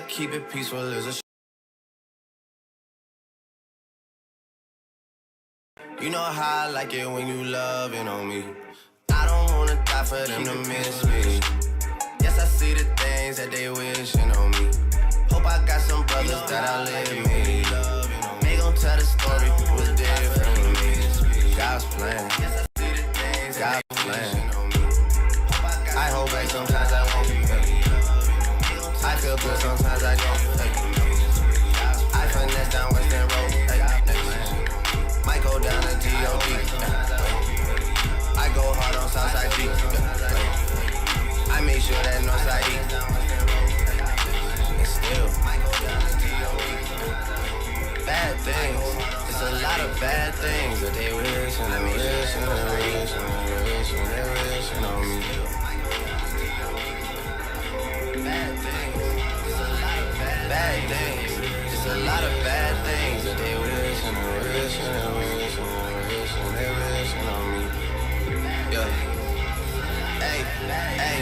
Keep it peaceful as a You know how I like it when you loving on me. I don't wanna die for them to miss me. Yes, I see the things that they wishing on me. Hope I got some brothers that outlive me. They gon' tell the story was different with me. God's plan, God's plan. I hold back sometimes I won't. I feel good sometimes I don't. I finesse down Western Road. Might go down to G.O.D. I go hard on Southside G. I make sure that Northside E. And still, bad things. It's a lot of bad things that they wish and they wish and they wish and they wish and they wish on me. Bad things. It's a lot of bad things. It's a lot of bad things that they wish and they wish and they wish and they wish and they wish on me. Yeah. Hey, hey.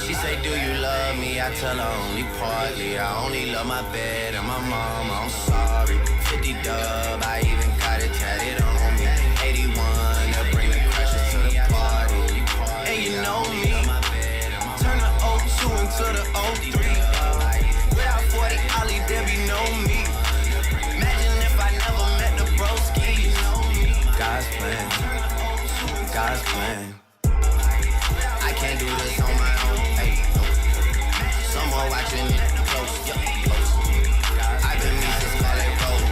She say, do you love me? I tell her only partly. I only love my bed and my mama. I'm sorry. 50 dub, I even got it tatted on me. 81, to bring the crashes to the party. And you know me. Turn the 02 into the 03. Without 40 Ollie, there be no me. Imagine if I never met the broskies. God's plan, God's plan. I can't do this on my own. Hey, someone watching it close. I've been me since Ballet Road.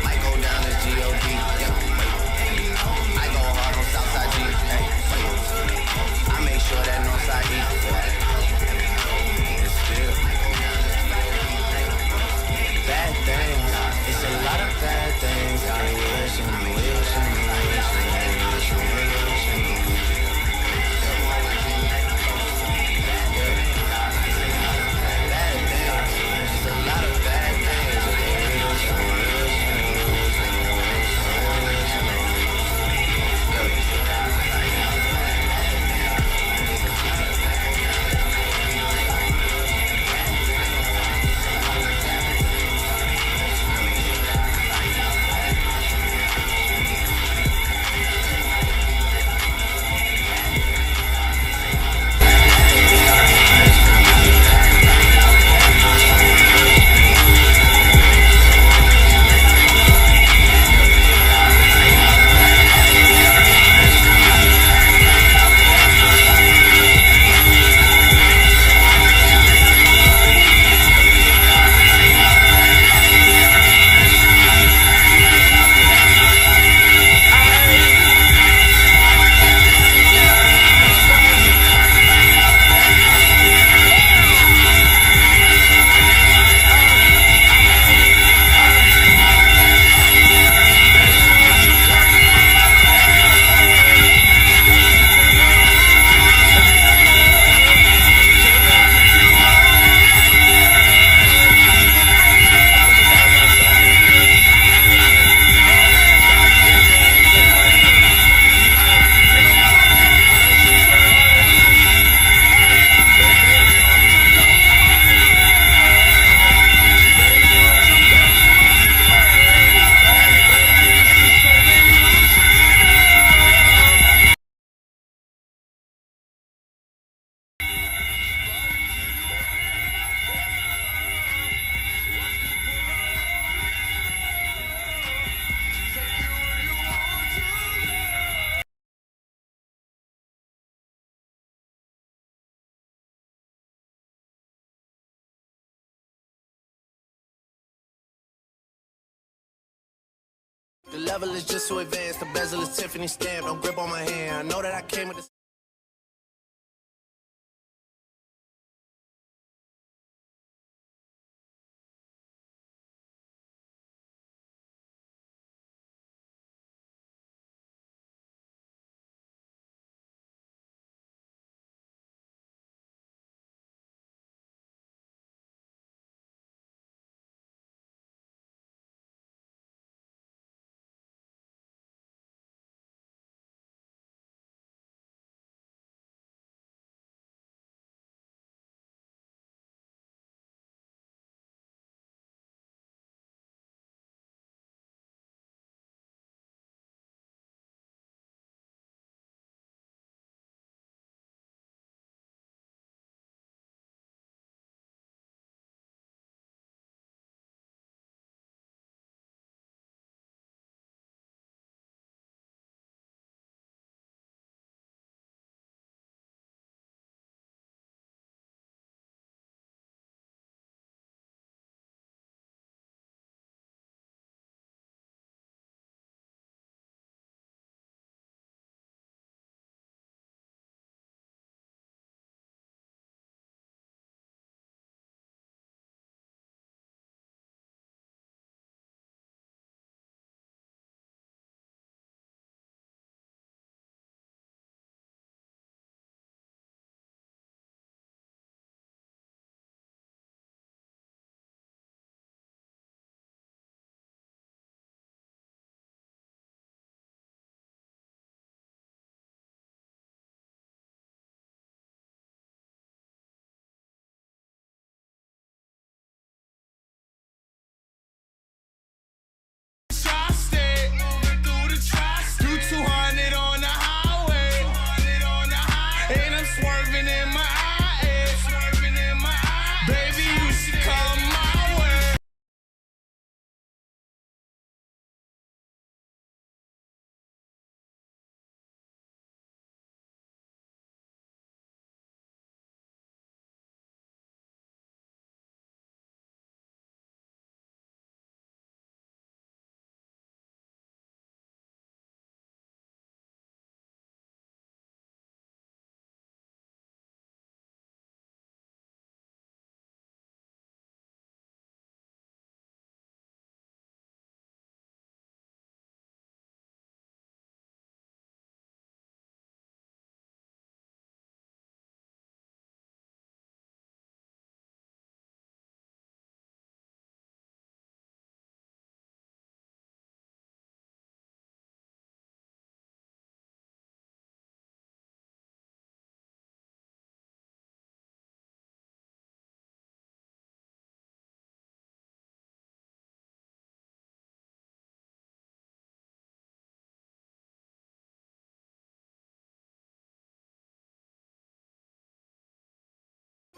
Might go down to G.O.D. I go hard on Southside G. I make sure that Northside E. It's still bad things. It's a lot of bad things. I wish and wish and wish and wish and wish and wish. Bad things. The level is just too advanced. The bezel is Tiffany stamped. No grip on my hand. I know that I came with the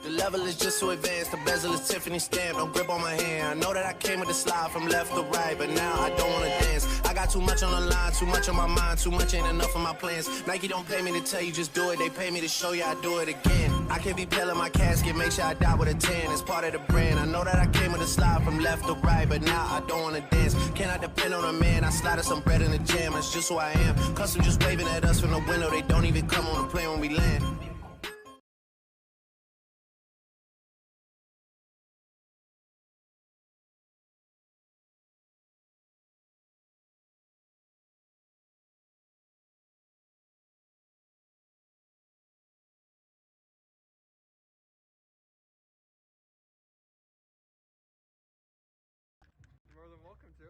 The level is just too advanced. The bezel is Tiffany stamped. No grip on my hand. I know that I came with the slide from left to right, but now I don't wanna dance. I got too much on the line, too much on my mind, too much ain't enough of my plans. Nike don't pay me to tell you just do it. They pay me to show you I do it again. I can't be pale in my casket, make sure I die with a 10. It's part of the brand. I know that I came with the slide from left to right, but now I don't wanna dance. Can I depend on a man? I slide some bread in the jam. That's just who I am. Custom just waving at us from the window. They don't even come on the plane when we land. More than welcome to.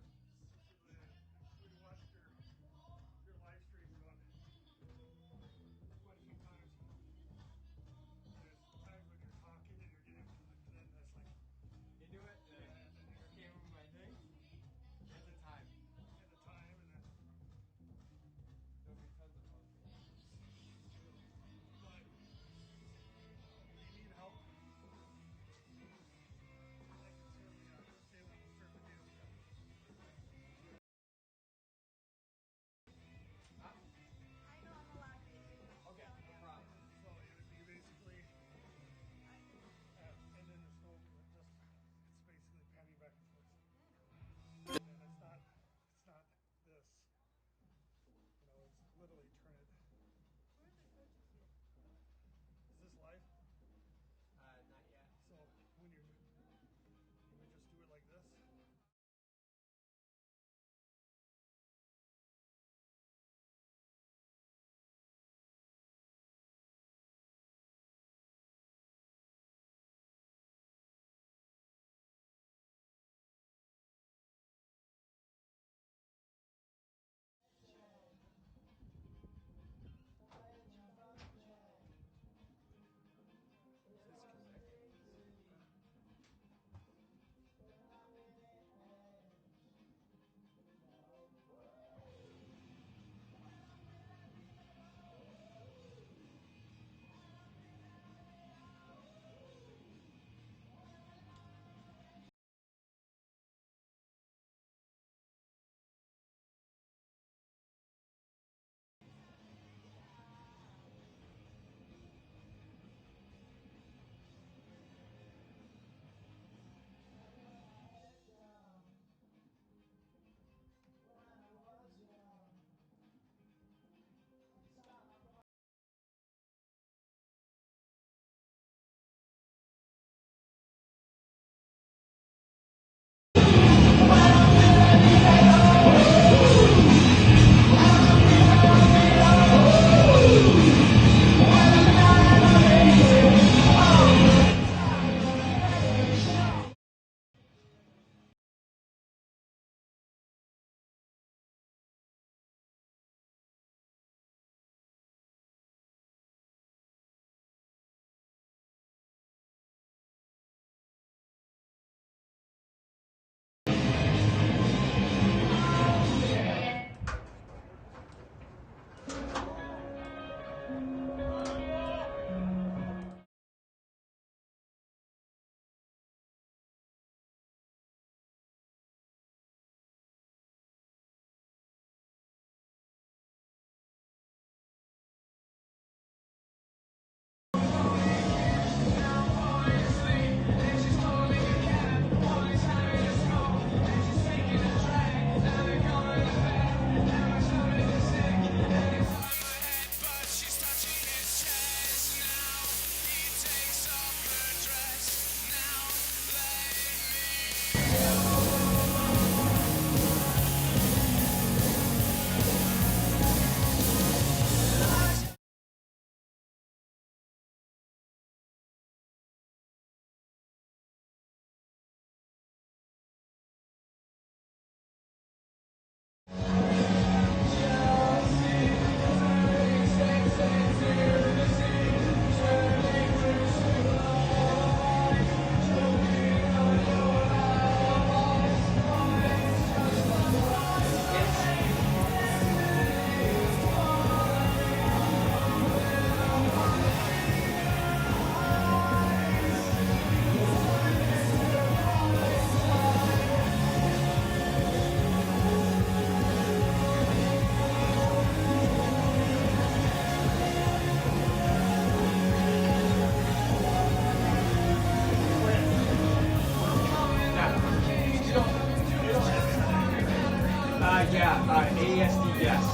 ASD, yes.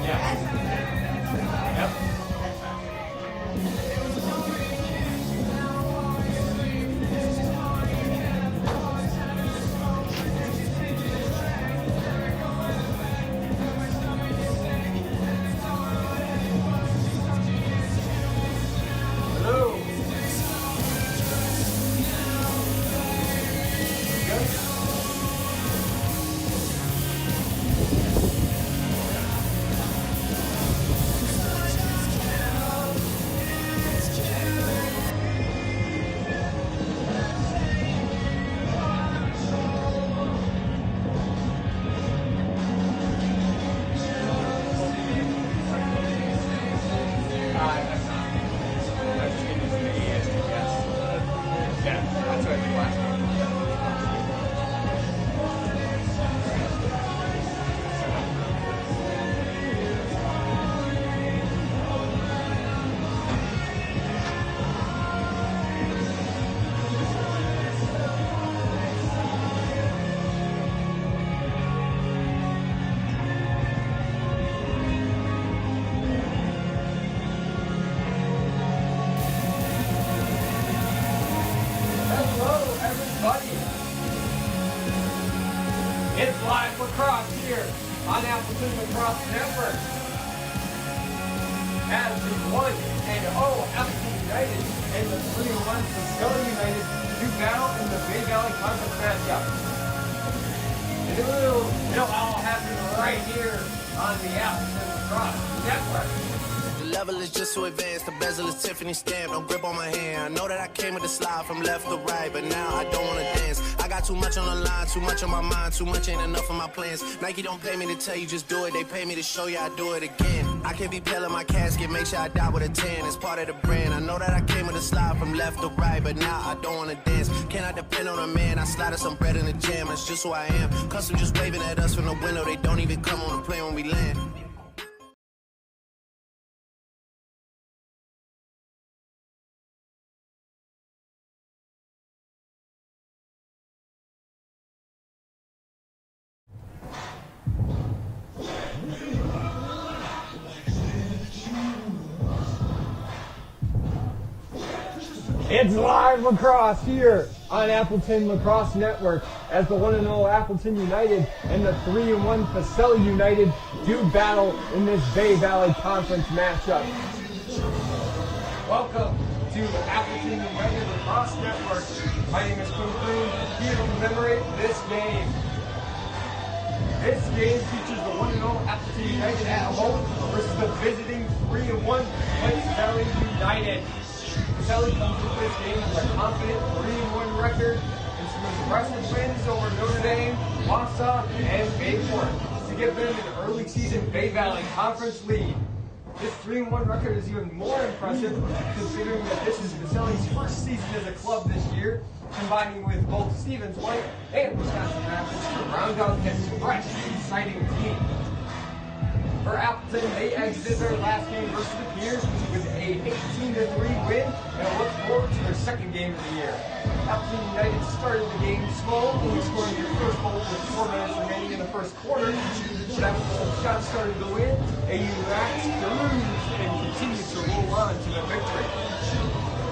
Yeah. Yep. Hello. Hello, everybody. It's live lacrosse here on Appleton Lacrosse Network. As the 1-0 Appleton United and the 3-1 Pacelli United do battle in the Bay Valley Conference matchup. And it'll all happen right here on the Appleton Lacrosse Network. The level is just so advanced, the bezel is Tiffany stamp, no grip on my hand. I know that I came with a slide from left to right, but now I don't wanna dance. I got too much on the line, too much on my mind, too much ain't enough of my plans. Nike don't pay me to tell you just do it, they pay me to show you I do it again. I can't be pale in my casket, make sure I die with a 10, it's part of the brand. I know that I came with a slide from left to right, but now I don't wanna dance. Can I depend on a man? I slide some bread in the jam, that's just who I am. Custom just waving at us from the window, they don't even come on the plane when we land. It's live lacrosse here on Appleton Lacrosse Network as the 1-0 Appleton United and the 3-1 Pacelli United do battle in this Bay Valley Conference matchup. Welcome to Appleton United Lacrosse Network. My name is Quinn here to commemorate this game. This game features the 1-0 Appleton United at home versus the visiting 3-1 Pacelli United. Pacelli comes into this game with a confident 3-1 record and some impressive wins over Notre Dame, Wausau, and Bayport to give them an early season Bay Valley Conference lead. This 3-1 record is even more impressive considering that this is Pacelli's first season as a club this year, combining with both Stevens White and Wisconsin Rapids to round out this fresh, exciting team. For Appleton, they exited their last game versus the Piers with a 18-3 win and look forward to their second game of the year. Appleton United started the game slow, only scoring their first goal with 4 minutes remaining in the first quarter. But after some shots started to win, AU racks through and continued to roll on to the victory.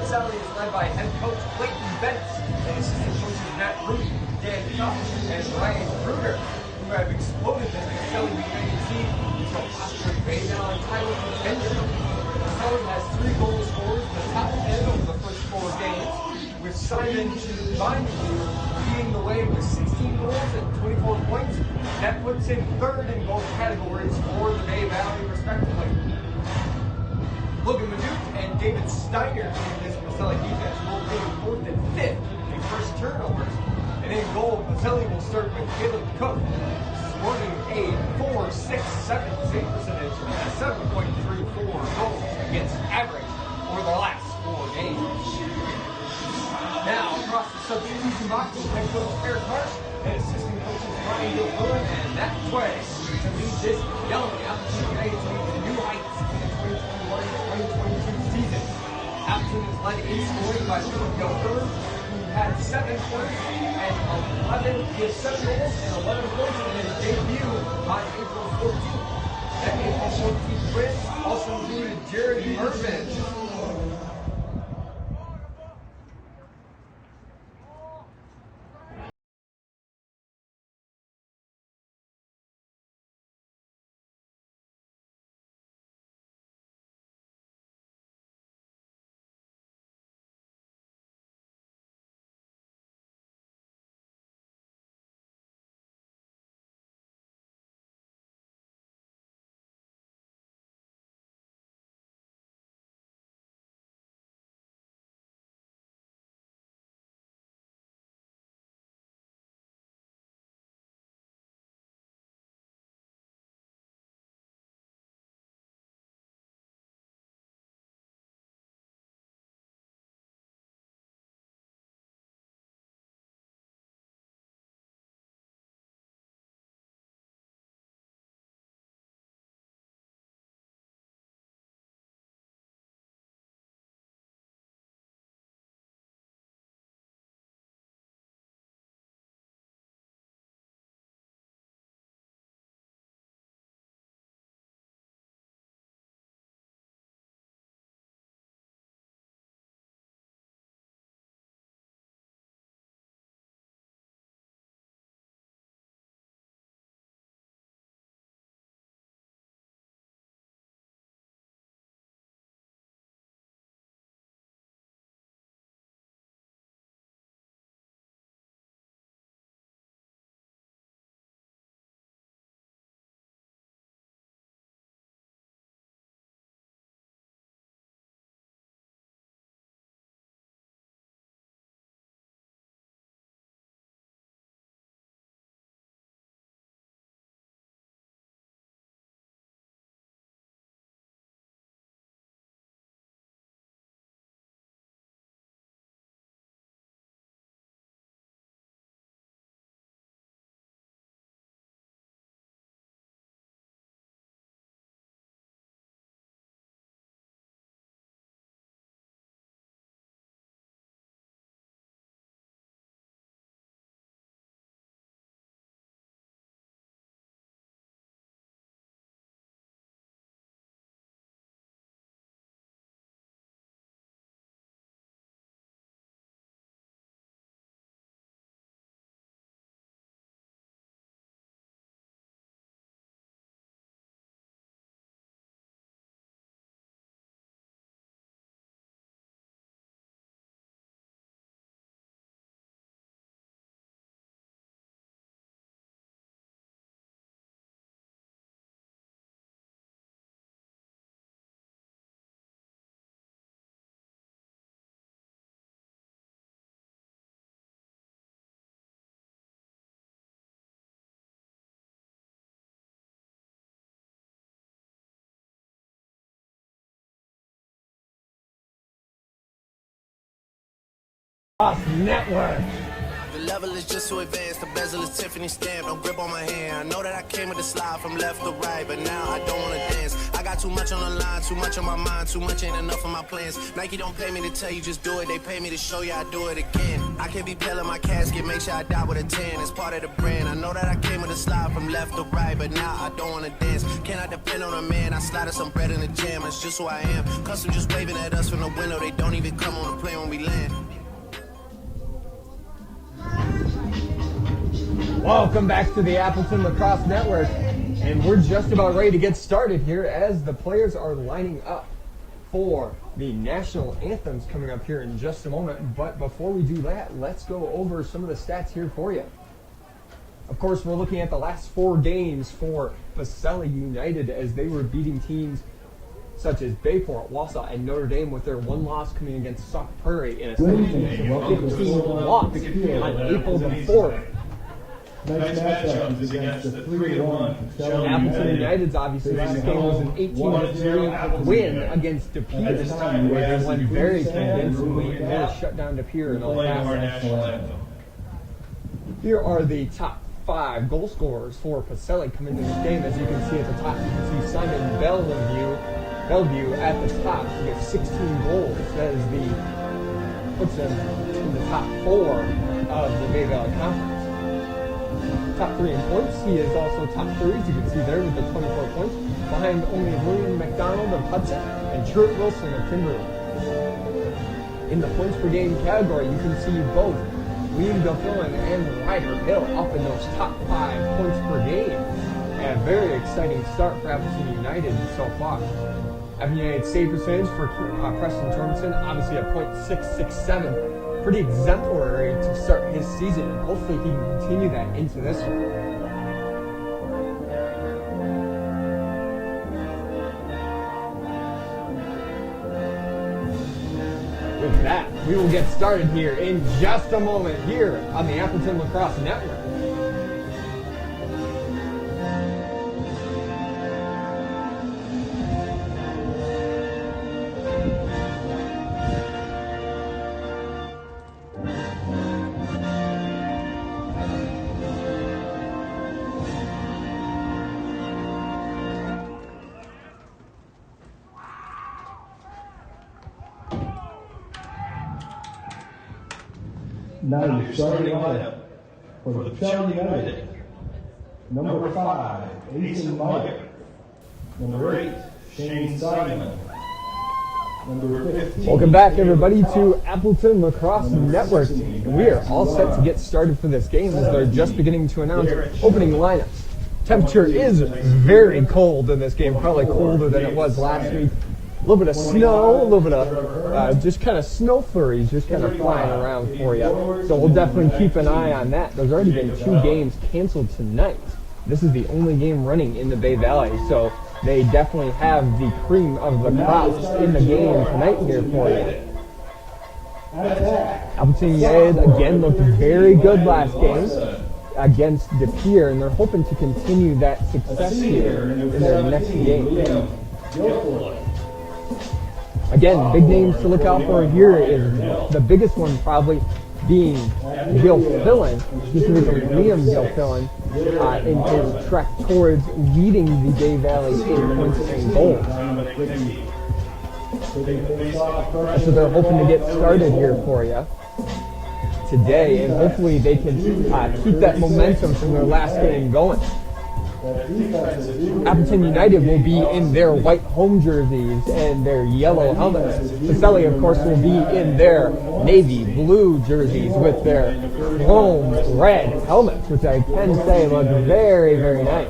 Pacelli is led by head coach Clayton Betts and assistant coaches Matt Rudy, Dan Tuff, and Ryan Kruger, who have exploded the Pacelli United team into a popular Bay Valley title contender. Pacelli has 3 goal scorers in the top 10 over the first 4 games, with Simon Binding leading the way with 16 goals and 24 points. That puts him third in both categories for the Bay Valley, respectively. Logan Maduke and David Steiner in this Pacelli defense will be 4th and 5th in first turnovers. And in goal, Pacelli will start with Caleb Cook, scoring a .467 save percentage and a 7.34 goals against average over the last 4 games. Now, across the substitution box, head coach Eric Hart and assistant coaches Ryan Gilpin and Matt Tway to lead this young Appleton United team to new heights in the 2021-2022 season. Appleton is led in scoring by Philip Gilpin, who had 7 points and 11, he had 7 goals and 11 points in his debut on April 14th. That April 14th win also included Jared Irvin. Network. The level is just so advanced, the bezel is Tiffany stamped, no grip on my hand. I know that I came with a slide from left to right, but now I don't wanna dance. I got too much on the line, too much on my mind, too much ain't enough of my plans. Nike don't pay me to tell you just do it, they pay me to show you I do it again. I can't be pale in my casket, make sure I die with a 10, it's part of the brand. I know that I came with a slide from left to right, but now I don't wanna dance. Can I depend on a man? I slided some bread in the jam, it's just who I am. Custom just waving at us from the window, they don't even come on the plane when we land. Welcome back to the Appleton Lacrosse Network, and we're just about ready to get started here as the players are lining up for the national anthems coming up here in just a moment. But before we do that, let's go over some of the stats here for you. Of course, we're looking at the last 4 games for Pacelli United as they were beating teams such as Bayport, Wausau, and Notre Dame with their one loss coming against Sauk Prairie in a 17-15 loss on April the 4th. Next matchup is against the 3-1 Appleton United's obviously last game was an 18-3 win against De Pere, where they won very convincingly and they shut down De Pere in all facets. Here are the top 5 goal scorers for Pacelli coming into this game. As you can see at the top, you can see Simon Bellevue at the top. He gets 16 goals. That is puts him in the top 4 of the Bay Valley Conference. Top 3 in points. He is also top 3, as you can see there, with the 24 points, behind only William McDonald of Hudson and Truett Wilson of Kimberly. In the points per game category, you can see both Liam Gilfillan and Ryder Hill up in those top 5 points per game. A very exciting start for Appleton United so far. Appleton United save percentage for Preston Tormenson, obviously a .667. Pretty exemplary to start his season, and hopefully he can continue that into this one. With that, we will get started here in just a moment here on the Appleton Lacrosse Network. Now your starting lineup for the Pacelli United. Number 5, Asen Meyer. Number 8, Shane Simon. Number 15. Welcome back, everybody, to Appleton Lacrosse Network. And we are all set to get started for this game as they're just beginning to announce opening lineups. Temperature is very cold in this game, probably colder than it was last week. A little bit of snow, a little bit of just kind of snow flurries just kind of flying around for you. So we'll definitely keep an eye on that. There's already been 2 games canceled tonight. This is the only game running in the Bay Valley, so they definitely have the cream of the crops in the game tonight here for you. Appleton United again looked very good last game against De Pere, and they're hoping to continue that success here in their next game. Again, big names to look out for here is the biggest one probably being Gilfillan, specifically Liam Gilfillan, in his trek towards leading the Bay Valley in points and goals. So they're hoping to get started here for you today, and hopefully they can keep that momentum from their last game going. Appleton United will be in their white home jerseys and their yellow helmets. Pacelli, of course, will be in their navy blue jerseys with their chrome red helmets, which I can say look very, very nice.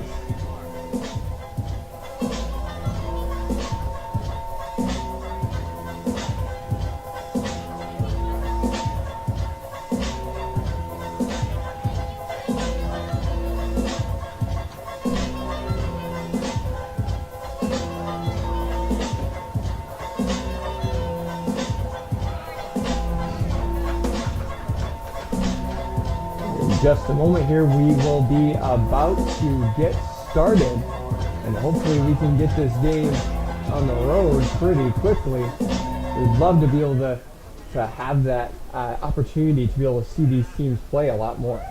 Just a moment here, we will be about to get started, and hopefully we can get this game on the road pretty quickly. We'd love to be able to have that opportunity to be able to see these teams play a lot more.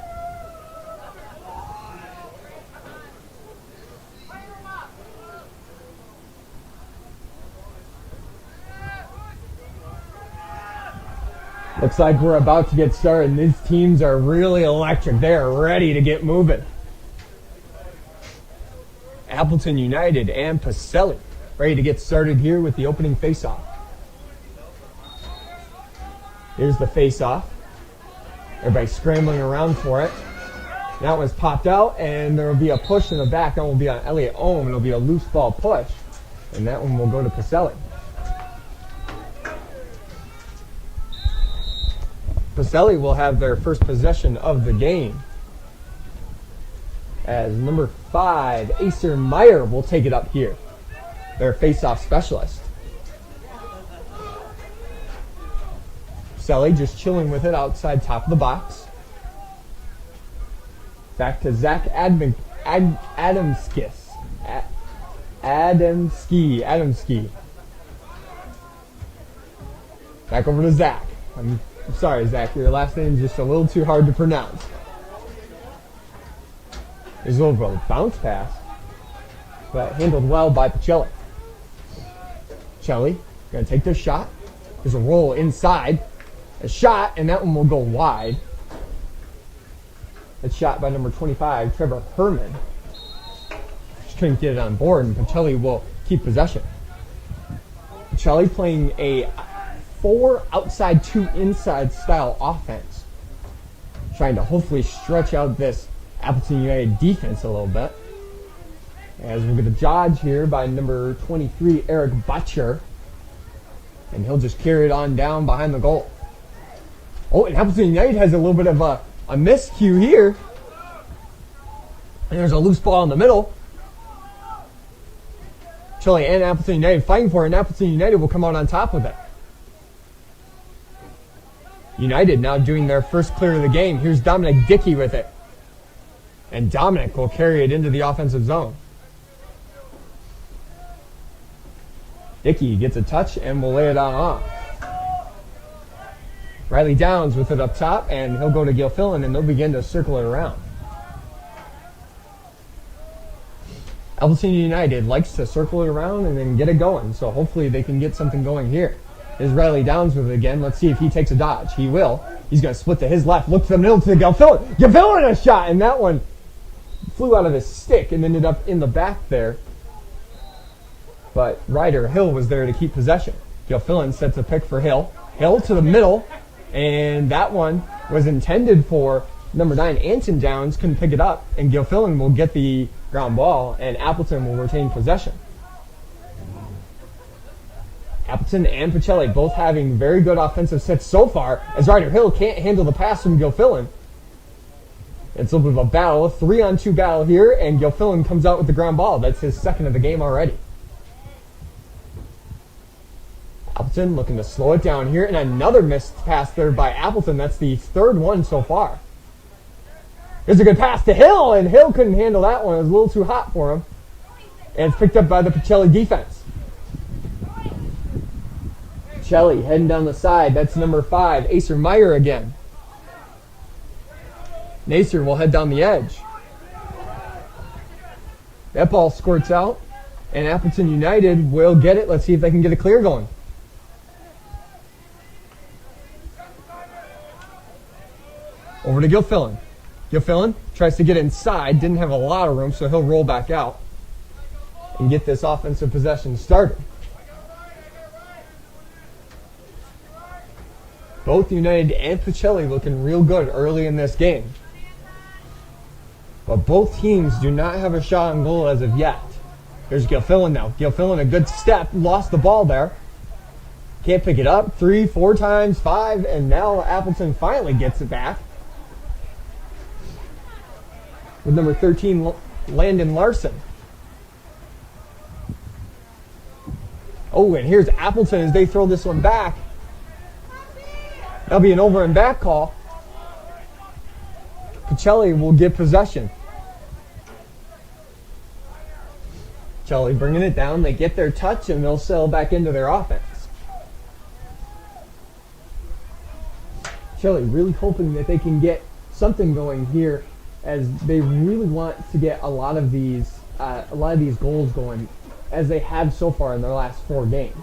Looks like we're about to get started, and these teams are really electric. They are ready to get moving. Appleton United and Pacelli ready to get started here with the opening face-off. Here's the face-off. Everybody scrambling around for it. That one's popped out, and there will be a push in the back. That will be on Elliot Ohm. It'll be a loose ball push, and that one will go to Pacelli. Pacelli will have their first possession of the game, as number 5, Acer Meyer, will take it up here, their face-off specialist. Pacelli just chilling with it outside top of the box. Back to Zach Adamski. Back over to Zach. I'm sorry, Zach, your last name is just a little too hard to pronounce. There's a little bit of a bounce pass, but handled well by Pacelli. Pacelli going to take this shot. There's a roll inside. A shot, and that one will go wide. It's shot by number 25, Trevor Herman. Just couldn't get it on board, and Pacelli will keep possession. Pacelli playing a 4 outside, 2 inside style offense. Trying to hopefully stretch out this Appleton United defense a little bit. As we'll get a dodge here by number 23, Eric Butcher. And he'll just carry it on down behind the goal. Oh, and Appleton United has a little bit of a miscue here. And there's a loose ball in the middle. Chile and Appleton United fighting for it, and Appleton United will come out on top with it. United now doing their first clear of the game. Here's Dominic Dickey with it. And Dominic will carry it into the offensive zone. Dickey gets a touch and will lay it on off. Riley Downs with it up top, and he'll go to Gilfillan, and they'll begin to circle it around. Appleton United likes to circle it around and then get it going, so hopefully they can get something going here. There's Riley Downs with it again. Let's see if he takes a dodge. He will. He's going to split to his left, look to the middle to the Gilfillan. Gilfillan a shot, and that one flew out of his stick and ended up in the back there. But Ryder Hill was there to keep possession. Gilfillan sets a pick for Hill. Hill to the middle, and that one was intended for number 9, Anton Downs. Couldn't pick it up, and Gilfillan will get the ground ball, and Appleton will retain possession. Appleton and Pacelli both having very good offensive sets so far, as Ryder Hill can't handle the pass from Gilfillan. It's a little bit of a battle, a 3-on-2 battle here, and Gilfillan comes out with the ground ball. That's his second of the game already. Appleton looking to slow it down here, and another missed pass there by Appleton. That's the third one so far. Here's a good pass to Hill, and Hill couldn't handle that one. It was a little too hot for him. And it's picked up by the Pacelli defense. Pacelli heading down the side. That's number 5, Acer Meyer again. Nacer will head down the edge. That ball squirts out, and Appleton United will get it. Let's see if they can get a clear going. Over to Gilfillan. Gilfillan tries to get inside, didn't have a lot of room, so he'll roll back out and get this offensive possession started. Both United and Pacelli looking real good early in this game. But both teams do not have a shot on goal as of yet. Here's Gilfillan now. Gilfillan, a good step, lost the ball there. Can't pick it up 3, 4 times, 5, and now Appleton finally gets it back. With number 13, Landon Larson. Oh, and here's Appleton as they throw this one back. That'll be an over and back call. Pacelli will get possession. Pacelli bringing it down. They get their touch and they'll settle back into their offense. Pacelli really hoping that they can get something going here, as they really want to get a lot of these goals going, as they have so far in their last 4 games.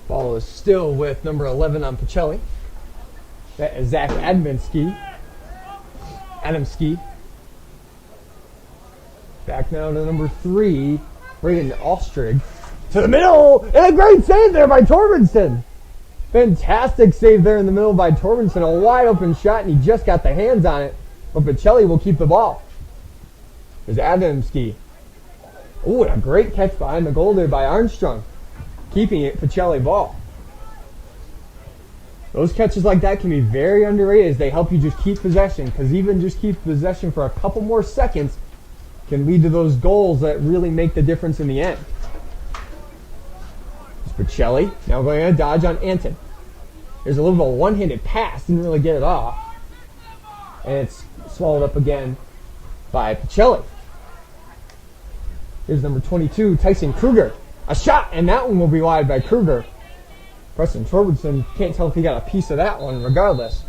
Ball is still with number 11 on Pacelli. That is Zach Adamski. Back now to number 3, Braden Ostrig. To the middle, and a great save there by Torbenson. Fantastic save there in the middle by Torbenson. A wide open shot, and he just got the hands on it. But Pacelli will keep the ball. There's Adamski. Ooh, and a great catch behind the goal there by Armstrong. Keeping it Pacelli ball. Those catches like that can be very underrated, as they help you just keep possession, because even just keep possession for a couple more seconds can lead to those goals that really make the difference in the end. Pacelli now going on a dodge on Anton. There's a little bit of a one-handed pass, didn't really get it off. And it's swallowed up again by Pacelli. Here's number 22, Tyson Kruger. A shot, and that one will be wide by Kruger. Preston Torbenson can't tell if he got a piece of that one regardless.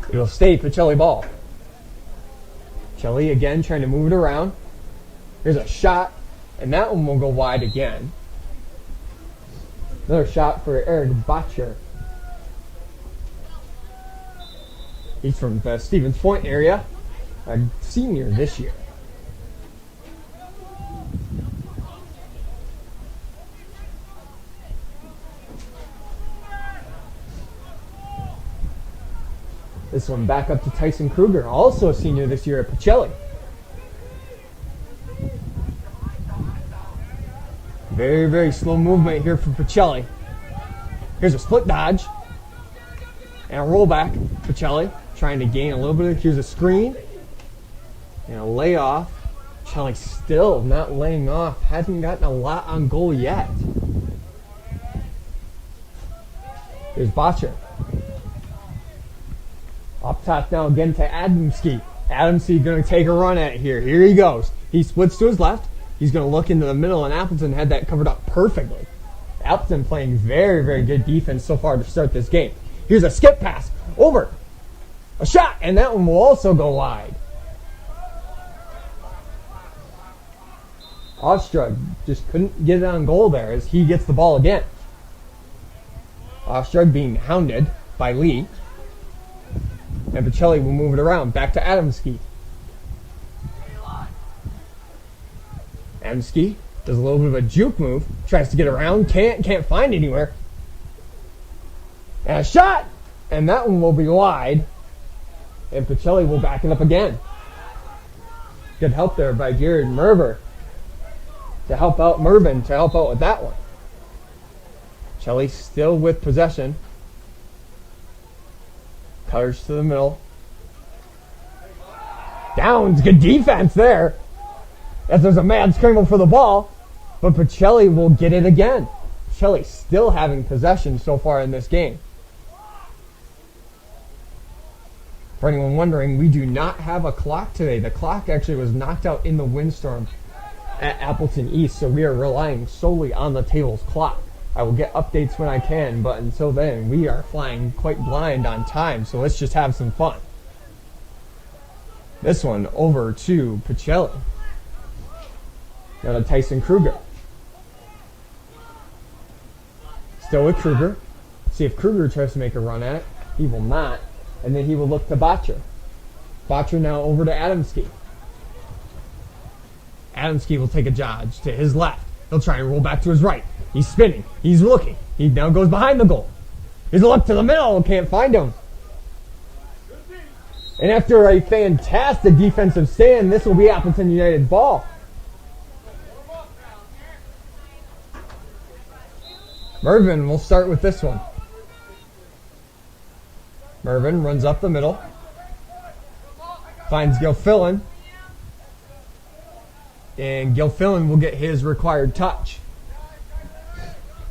It'll stay Pacelli ball. Pacelli again trying to move it around. Here's a shot, and that one will go wide again. Another shot for Eric Botcher. He's from the Stevens Point area, a senior this year. This one back up to Tyson Kruger, also a senior this year at Pacelli. Very, very slow movement here from Pacelli. Here's a split dodge. And a rollback. Pacelli trying to gain a little bit. Here's a screen. And a layoff. Pacelli still not laying off. Hasn't gotten a lot on goal yet. Here's Botcher. Up top now again to Adamski. Adamski going to take a run at it here. Here he goes. He splits to his left. He's going to look into the middle, and Appleton had that covered up perfectly. Appleton playing very, very good defense so far to start this game. Here's a skip pass. Over. A shot, and that one will also go wide. Ostrug just couldn't get it on goal there as he gets the ball again. Ostrug being hounded by Lee. And Pacelli will move it around. Back to Adamski. Adamski does a little bit of a juke move. Tries to get around. Can't find anywhere. And a shot! And that one will be wide. And Pacelli will back it up again. Good help there by Jared Merver. To help out Mervin. To help out with that one. Pacelli still with possession. Cutters to the middle. Downs, good defense there. As there's a mad scramble for the ball. But Pacelli will get it again. Pacelli still having possession so far in this game. For anyone wondering, we do not have a clock today. The clock actually was knocked out in the windstorm at Appleton East, so we are relying solely on the table's clock. I will get updates when I can, but until then, we are flying quite blind on time, so let's just have some fun. This one over to Pacelli. Now to Tyson Kruger. Still with Kruger. See if Kruger tries to make a run at it. He will not. And then he will look to Botcher. Botcher now over to Adamski. Adamski will take a dodge to his left. He'll try and roll back to his right. He's spinning. He's looking. He now goes behind the goal. He's a look to the middle. Can't find him. And after a fantastic defensive stand, this will be Appleton United ball. Mervin will start with this one. Mervin runs up the middle. Finds Gilfillan. And Gilfillan will get his required touch.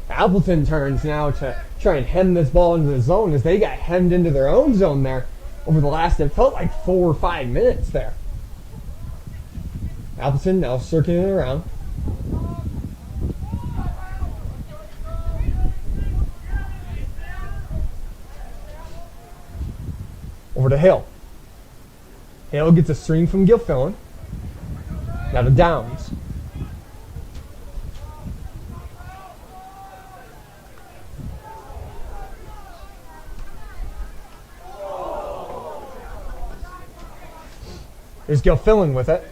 Appleton turns now to try and hem this ball into the zone as they got hemmed into their own zone there over the last, it felt like 4 or 5 minutes there. Appleton now circling it around. Over to Hill. Hill gets a string from Gilfillan. Now to Downs. There's Gilfillan with it.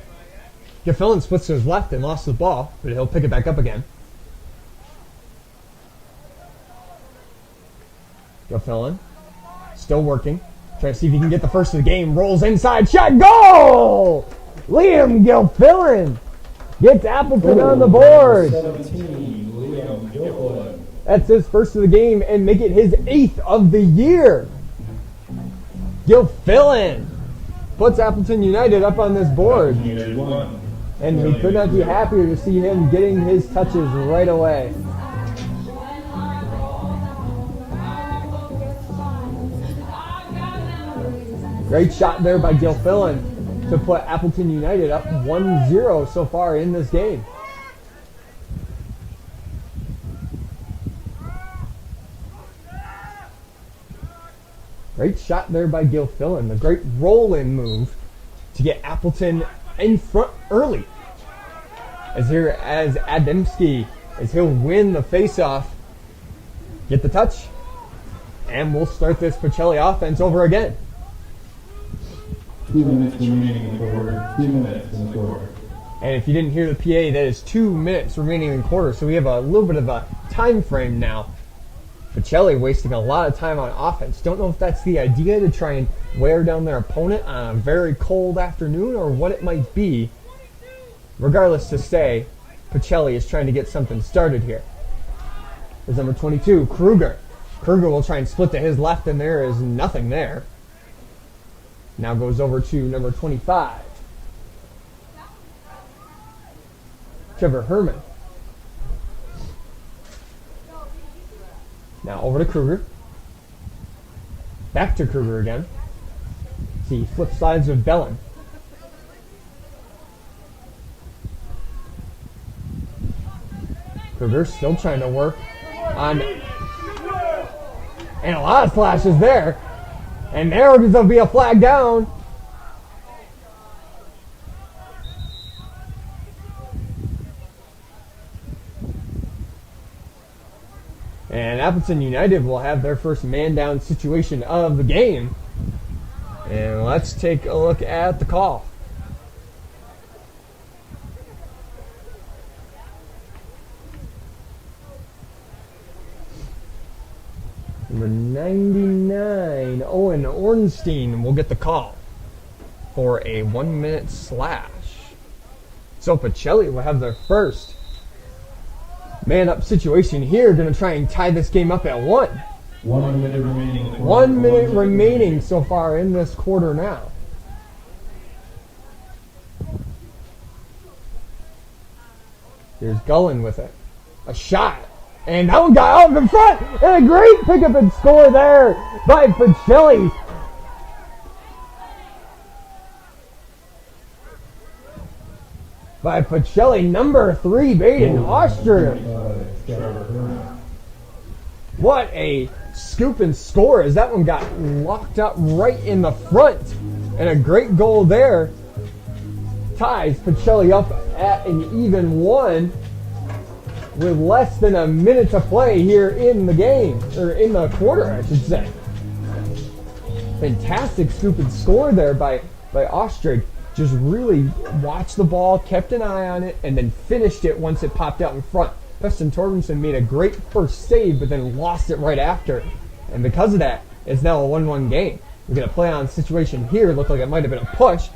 Gilfillan splits to his left and lost the ball, but he'll pick it back up again. Gilfillan still working. Trying to see if he can get the first of the game. Rolls inside. Shot. Goal! Liam Gilfillan gets Appleton on the board. 17, Liam Gilfillan. That's his first of the game and make it his 8th of the year. Gilfillan puts Appleton United up on this board. United won. And we could not be happier to see him getting his touches right away. Great shot there by Gilfillan to put Appleton United up 1-0 so far in this game. Great shot there by Gilfillan. The great roll-in move to get Appleton in front early. as Adamski, as he'll win the faceoff, get the touch, and we'll start this Pacelli offense over again. 2 minutes remaining in the quarter. 2 minutes in the quarter. And if you didn't hear the PA, that is 2 minutes remaining in the quarter. So we have a little bit of a time frame now. Pacelli wasting a lot of time on offense. Don't know if that's the idea, to try and wear down their opponent on a very cold afternoon, or what it might be. Regardless to say, Pacelli is trying to get something started here. There's number 22, Kruger. Kruger will try and split to his left, and there is nothing there. Now goes over to number 25. Trevor Herman. Now over to Kruger. Back to Kruger again. See, flip sides with Bellin. Kruger still trying to work on, and a lot of flashes there. And there is going to be a flag down. And Appleton United will have their first man down situation of the game. And let's take a look at the call. Number 99, Owen Ornstein will get the call for a 1 minute slash. So Pacelli will have their first man up situation here. Going to try and tie this game up at 1. 1 minute remaining. 1 minute remaining so far in this quarter now. Here's Gullen with it. A shot. And that one got out in front. And a great pickup and score there by Pacelli. By Pacelli, number 3, Baden Austria. What a scoop and score, as that one got locked up right in the front. And a great goal there ties Pacelli up at an even 1 with less than a minute to play here in the game, or in the quarter, I should say. Fantastic scoop and score there by Ostrig. Just really watched the ball, kept an eye on it, and then finished it once it popped out in front. Preston Torbenson made a great first save, but then lost it right after. And because of that, it's now a 1-1 game. We're going to play on situation here. Looked like it might have been a push,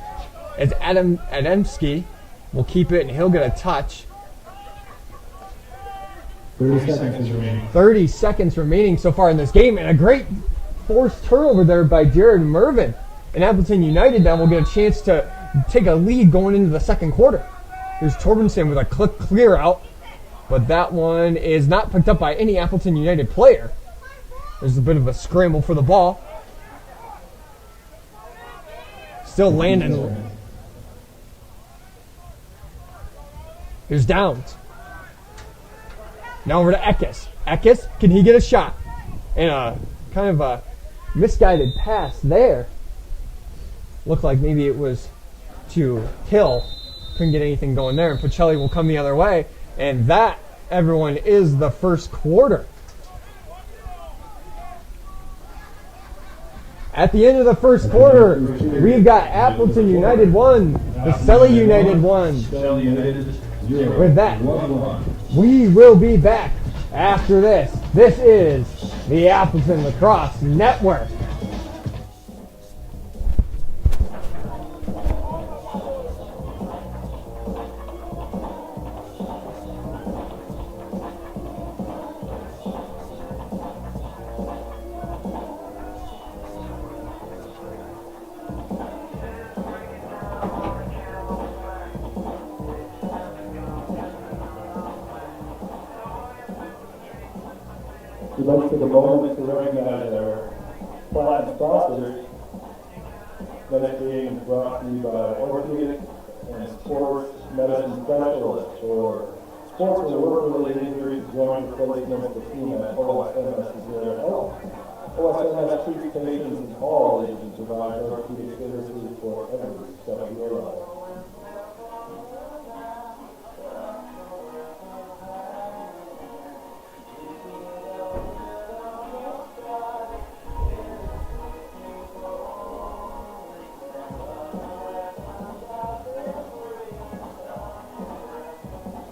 as Adamski will keep it, and he'll get a touch. 30 seconds remaining. 30 seconds remaining so far in this game, and a great forced turnover there by Jared Mervin. And Appleton United now will get a chance to take a lead going into the second quarter. Here's Torbenson with a click clear out, but that one is not picked up by any Appleton United player. There's a bit of a scramble for the ball. Still landing. Here's Downs. Now over to Eckes. Eckes, can he get a shot? And a kind of a misguided pass there. Looked like maybe it was to Hill. Couldn't get anything going there. And Pacelli will come the other way. And that, everyone, is the first quarter. At the end of the first quarter, we've got Appleton United 1, Pacelli United 1. With that, we will be back after this. This is the Appleton Lacrosse Network. We'd like to take a moment to recognize our platinum sponsors. Next game is brought to you by Orthopedic and Sports Medicine Specialists for sports and work-related injuries, joint replacements, the team at OSMS is there to help. OSMS treats patients of all ages and provides orthopedic services for every step of your life.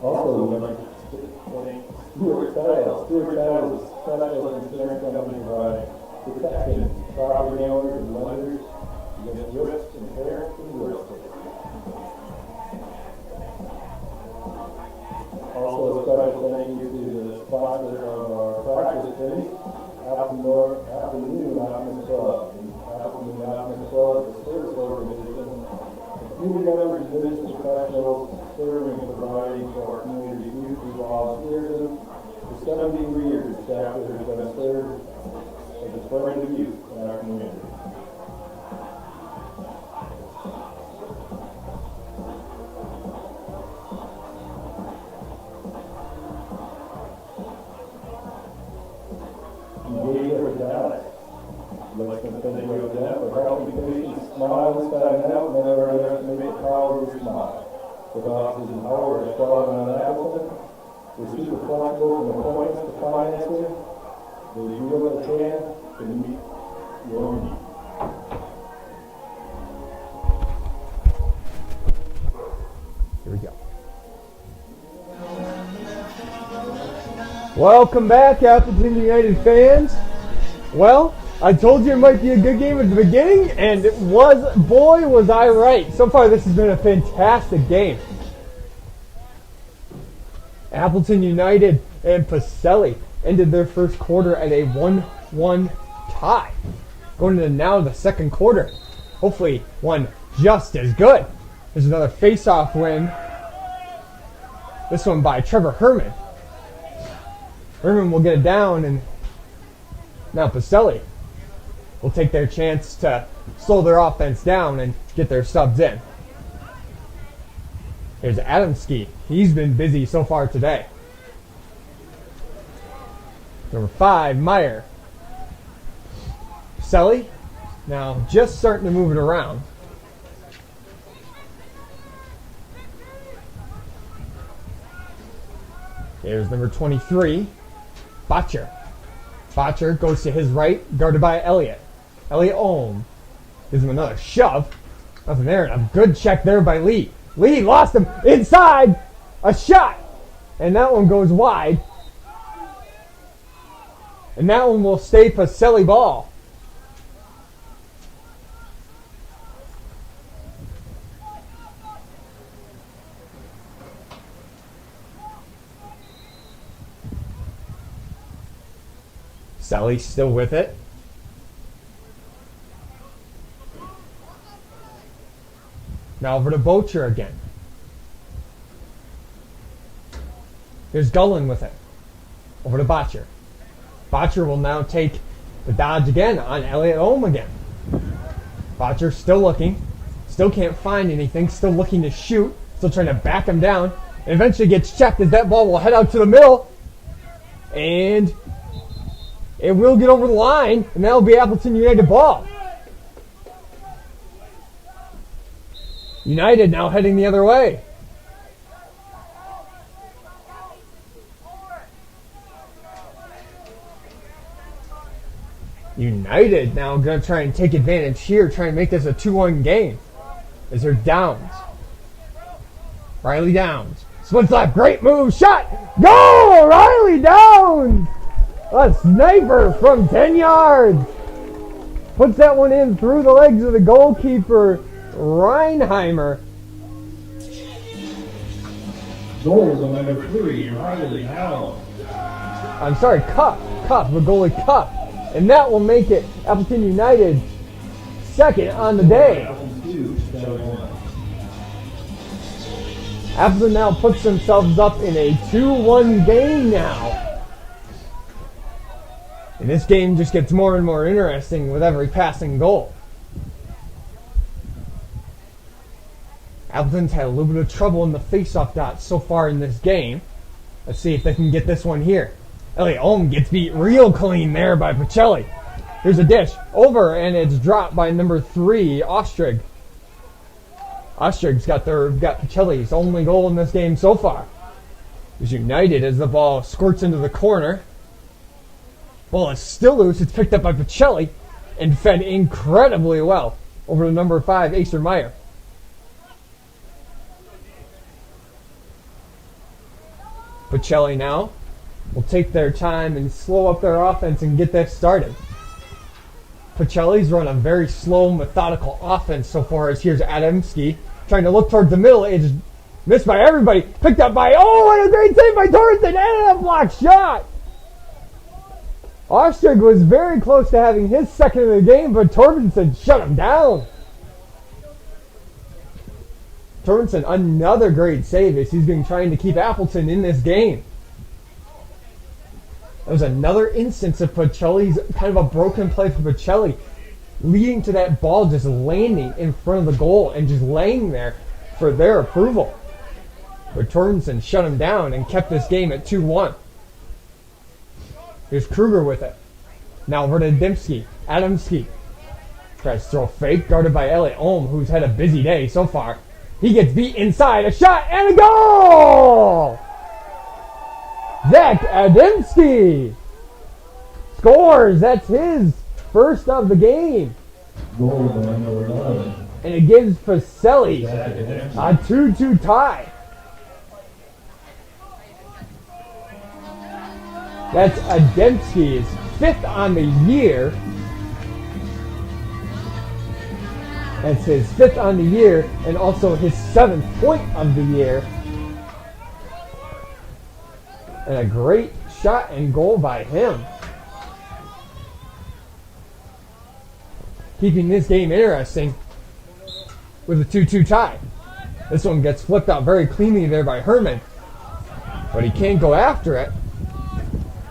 Also, we'd like to thank Stuart Tiles. Stuart Tiles is a special insurance company providing protection to property owners and lenders against risks inherent in real estate. Also, a special thank you to the sponsor of our practice finish, Appleton United Club. Appleton United Club is a service organization of community members, business professionals, serving and providing for our community youth through volunteerism. For 17 years, the chapter has been served as a friend of youth in our community. Let's continue with that. For helping patients smile inside and out, never underestimate the power of a smile. With offices in Howard, Charlotte, and Appleton, we're super flexible from appointments to financing. They do what they can to meet your needs. Here we go. Welcome back, Appleton United fans. Well, I told you it might be a good game at the beginning, and it was. Boy, was I right. So far, this has been a fantastic game. Appleton United and Pacelli ended their first quarter at a 1-1 tie. Going into now the second quarter. Hopefully, one just as good. There's another face-off win. This one by Trevor Herman. Herman will get it down, and now Pacelli will take their chance to slow their offense down and get their subs in. Here's Adamski. He's been busy so far today. Number 5, Meyer. Pacelli now just starting to move it around. Here's number 23, Botcher. Botcher goes to his right, guarded by Elliott. Elliott Ohm gives him another shove. Nothing there, and a good check there by Lee. Lee lost him inside. A shot. And that one goes wide. And that one will stay Pacelli ball. Pacelli still with it. Now over to Bocher again. Here's Gullen with it. Over to Botcher. Botcher will now take the dodge again on Elliott Ohm again. Botcher still looking. Still can't find anything. Still looking to shoot. Still trying to back him down. And eventually gets checked as that ball will head out to the middle. And it will get over the line. And that'll be Appleton United ball. United now heading the other way. United now going to try and take advantage here, try and make this a 2-1 game. As they're Downs. Riley Downs. Splits left, great move, shot! Goal! Riley Downs! A sniper from 10 yards. Puts that one in through the legs of the goalkeeper, Reinheimer. Goals on number 3, Riley Downs. I'm sorry, Cup, the goalie Cup. And that will make it Appleton United second on the day. Appleton now puts themselves up in a 2-1 game now. And this game just gets more and more interesting with every passing goal. Appleton's had a little bit of trouble in the face-off dots so far in this game. Let's see if they can get this one here. Elliott Ohm gets beat real clean there by Pacelli. Here's a dish. Over, and it's dropped by number 3, Ostrig. Ostrig's got Pacelli's only goal in this game so far. It's United as the ball squirts into the corner. Ball is still loose. It's picked up by Pacelli and fed incredibly well over to number 5, Acer Meyer. Pacelli now will take their time and slow up their offense and get this started. Pacelli's run a very slow, methodical offense so far as here's Adamski trying to look towards the middle. It's missed by everybody. Picked up by, and a great save by Torrenson and a block shot. Ostrig was very close to having his second of the game, but Torrenson shut him down. Torrenson, another great save as he's been trying to keep Appleton in this game. That was another instance of Pacelli's kind of a broken play for Pacelli, leading to that ball just landing in front of the goal and just laying there for their approval. But Torrenson shut him down and kept this game at 2-1. Here's Kruger with it. Now over to Adamski. Adamski tries to throw a fake, guarded by Elliot Ohm, who's had a busy day so far. He gets beat inside, a shot, and a goal! Zach Adamski scores. That's his first of the game. Goal by number 11. And it gives Pacelli a 2-2 tie. That's Adamski's 5th on the year. That's his 5th on the year and also his 7th point of the year. And a great shot and goal by him. Keeping this game interesting with a 2-2 tie. This one gets flipped out very cleanly there by Herman. But he can't go after it.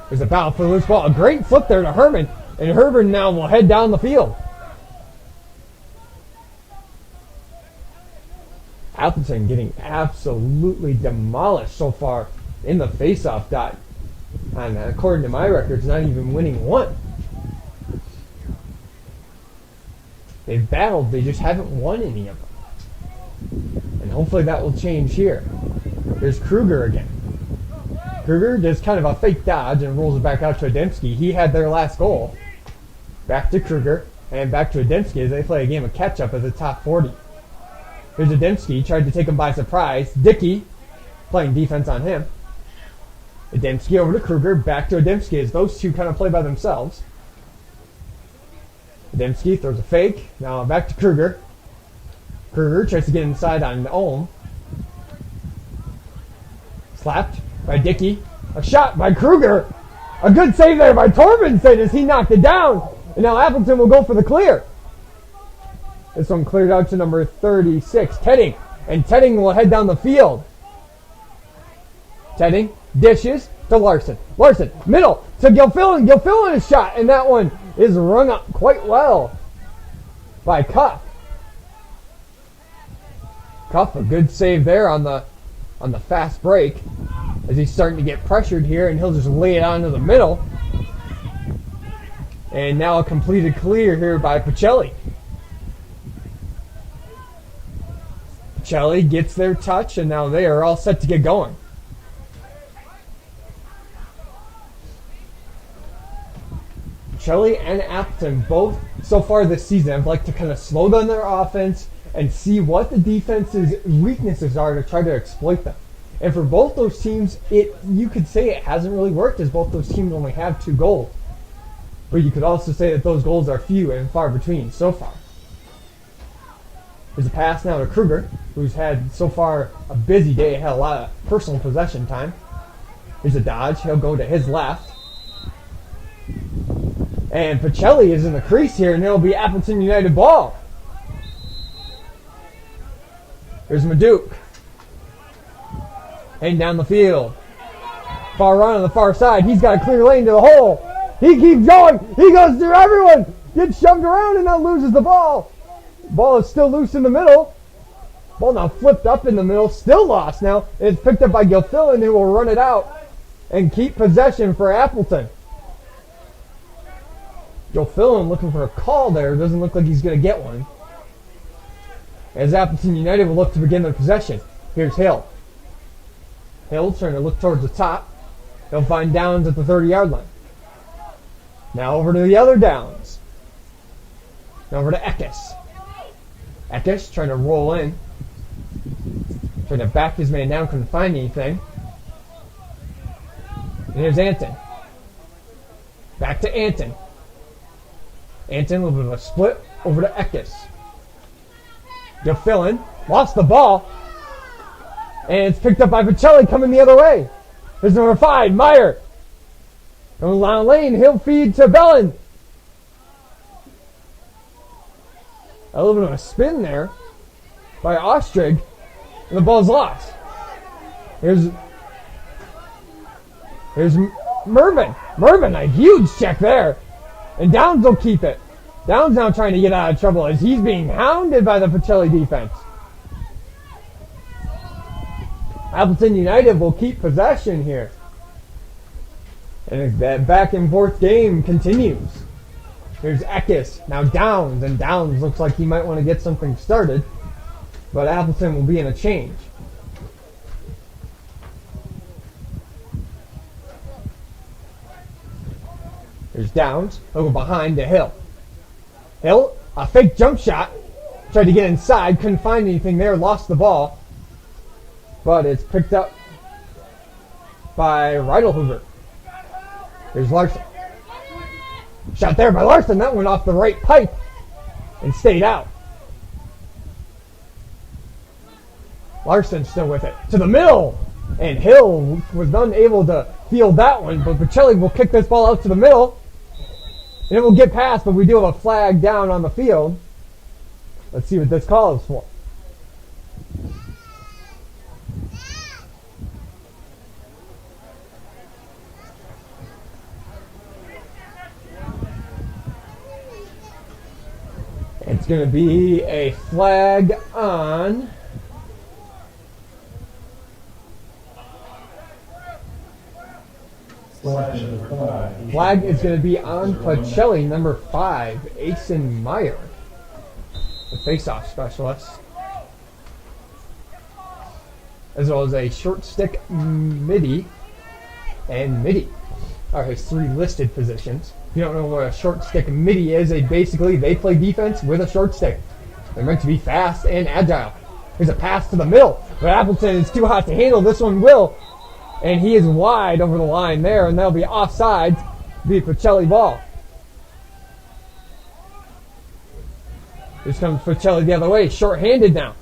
There's a battle for the loose ball. A great flip there to Herman. And Herman now will head down the field. Appleton getting absolutely demolished so far in the face-off dot. And according to my records, not even winning one. They've battled, they just haven't won any of them. And hopefully that will change here. There's Kruger again. Kruger does kind of a fake dodge and rolls it back out to Adamski. He had their last goal. Back to Kruger and back to Adamski as they play a game of catch-up at the top 40. Here's Adamski, tried to take him by surprise. Dickey playing defense on him. Adamski over to Kruger, back to Adamski as those two kind of play by themselves. Adamski throws a fake. Now back to Kruger. Kruger tries to get inside on Ohm. Slapped by Dickey. A shot by Kruger. A good save there by Torbenson as he knocked it down. And now Appleton will go for the clear. This one cleared out to number 36, Tedding. And Tedding will head down the field. Tedding dishes to Larson. Larson, middle to Gilfillan. Gilfillan is shot, and that one is rung up quite well by Cuff. Cuff, a good save there on the fast break as he's starting to get pressured here, and he'll just lay it onto the middle. And now a completed clear here by Pacelli. Pacelli gets their touch, and now they are all set to get going. Pacelli and Appleton both so far this season have liked to kind of slow down their offense and see what the defense's weaknesses are to try to exploit them. And for both those teams, you could say it hasn't really worked as both those teams only have 2 goals. But you could also say that those goals are few and far between so far. There's a pass now to Kruger, who's had so far a busy day, had a lot of personal possession time. Here's a dodge. He'll go to his left. And Pacelli is in the crease here, and it'll be Appleton United ball. Here's Maduke. Heading down the field. Far run on the far side. He's got a clear lane to the hole. He keeps going. He goes through everyone. Gets shoved around and now loses the ball. Ball is still loose in the middle. Ball now flipped up in the middle. Still lost now. It's picked up by Gilfillan, who will run it out and keep possession for Appleton. Gilfillan looking for a call there. Doesn't look like he's going to get one. As Appleton United will look to begin their possession. Here's Hill. Hill trying to look towards the top. He'll find Downs at the 30-yard line. Now over to the other Downs. Now over to Eckes. Eckes trying to roll in. Trying to back his man down, couldn't find anything. And here's Anton. Back to Anton. Anton, a little bit of a split over to Eckes. Gilfillan lost the ball. And it's picked up by Pacelli coming the other way. There's number 5, Meyer. Going down lane, he'll feed to Bellin. A little bit of a spin there by Ostrig. And the ball's lost. Here's Mervin. Mervin, a huge check there. And Downs will keep it. Downs now trying to get out of trouble as he's being hounded by the Pacelli defense. Appleton United will keep possession here. And that back and forth game continues. Here's Eckes. Now Downs. And Downs looks like he might want to get something started. But Appleton will be in a change. There's Downs. He'll go behind to Hill. Hill, a fake jump shot. Tried to get inside. Couldn't find anything there. Lost the ball. But it's picked up by Reidelhuber. There's Larson. Shot there by Larson. That went off the right pipe and stayed out. Larson still with it. To the middle. And Hill was unable to field that one. But Pacelli will kick this ball out to the middle. And it will get past, but we do have a flag down on the field. Let's see what this call is for. It's going to be a flag on flag is going to be on Pacelli, number 5, Asen Meyer, the face-off specialist, as well as a short stick midi and midi are his 3 listed positions. If you don't know what a short stick midi is, basically they play defense with a short stick. They're meant to be fast and agile. Here's a pass to the middle, but Appleton is too hot to handle. This one will. And he is wide over the line there, and that'll be offsides. Be a Pacelli ball. Here comes Pacelli the other way, short-handed now.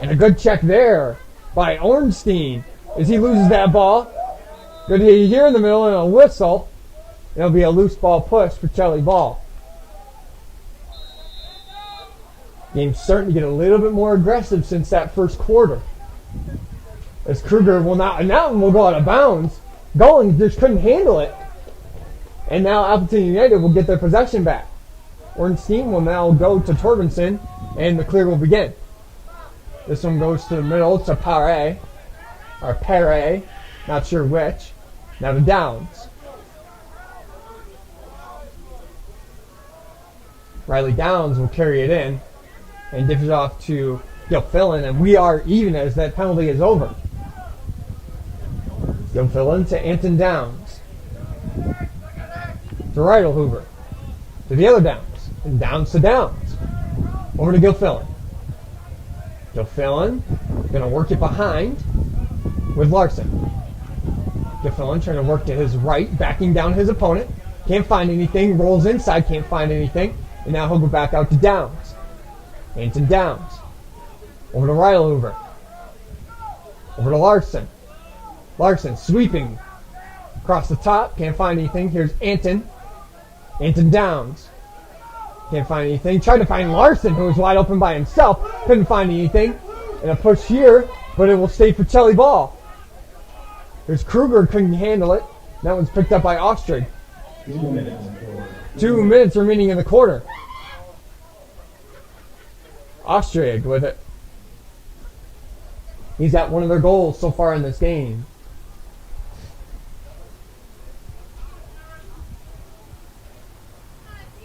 And a good check there by Ornstein as he loses that ball. Good hit here in the middle and a whistle. It'll be a loose ball push, Pacelli ball. Game's starting to get a little bit more aggressive since that first quarter. As Kruger will now, and that one will go out of bounds. Golan just couldn't handle it. And now Appleton United will get their possession back. Ornstein will now go to Torbenson, and the clear will begin. This one goes to the middle to Pere, not sure which. Now to Downs. Riley Downs will carry it in and dish it off to Gilfillan, and we are even as that penalty is over. Gilfillan to Anton Downs. To Reidelhuber. To the other Downs. And Downs to Downs. Over to Gilfillan. Gilfillan going to work it behind with Larson. Gilfillan trying to work to his right, backing down his opponent. Can't find anything. Rolls inside, can't find anything. And now he'll go back out to Downs. Anton Downs. Over to Reidelhuber. Over to Larson. Larson sweeping across the top. Can't find anything. Here's Anton. Anton Downs. Can't find anything. Tried to find Larson, who was wide open by himself. Couldn't find anything. And a push here, but it will stay Pacelli ball. There's Kruger, couldn't handle it. That one's picked up by Ostrig. 2 minutes remaining in the quarter. Ostrig with it. He's at one of their goals so far in this game.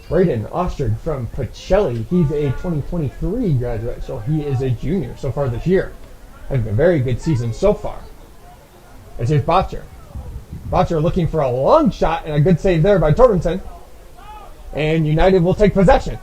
Braden Ostrig from Pacelli. He's a 2023 graduate, so he is a junior so far this year. Having a very good season so far. As here's Botcher. Botcher looking for a long shot and a good save there by Torbenson. And United will take possession.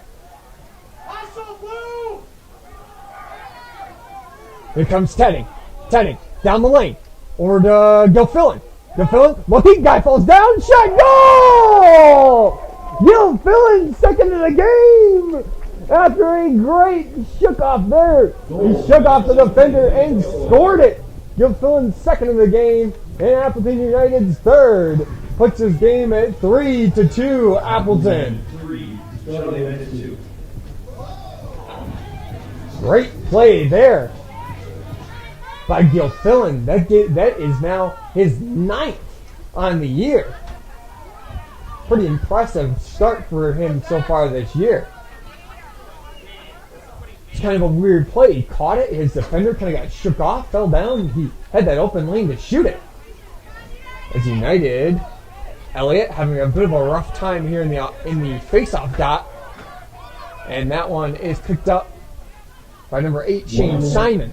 Here comes Tedding. Tedding down the lane. Over to Gilfillan. Gilfillan, looking, guy falls down, shot, goal! Gilfillan, second in the game! After a great shook off there. He shook off the defender and scored it. Gilfillan, second in the game, and Appleton United's third. Puts his game at 3-2, Appleton. Great play there by Gilfillan. That is now his 9th on the year. Pretty impressive start for him so far this year. It's kind of a weird play. He caught it. His defender kind of got shook off, fell down. He had that open lane to shoot it. As United, Elliott having a bit of a rough time here in the face-off dot. And that one is picked up by number 8, Shane Simon.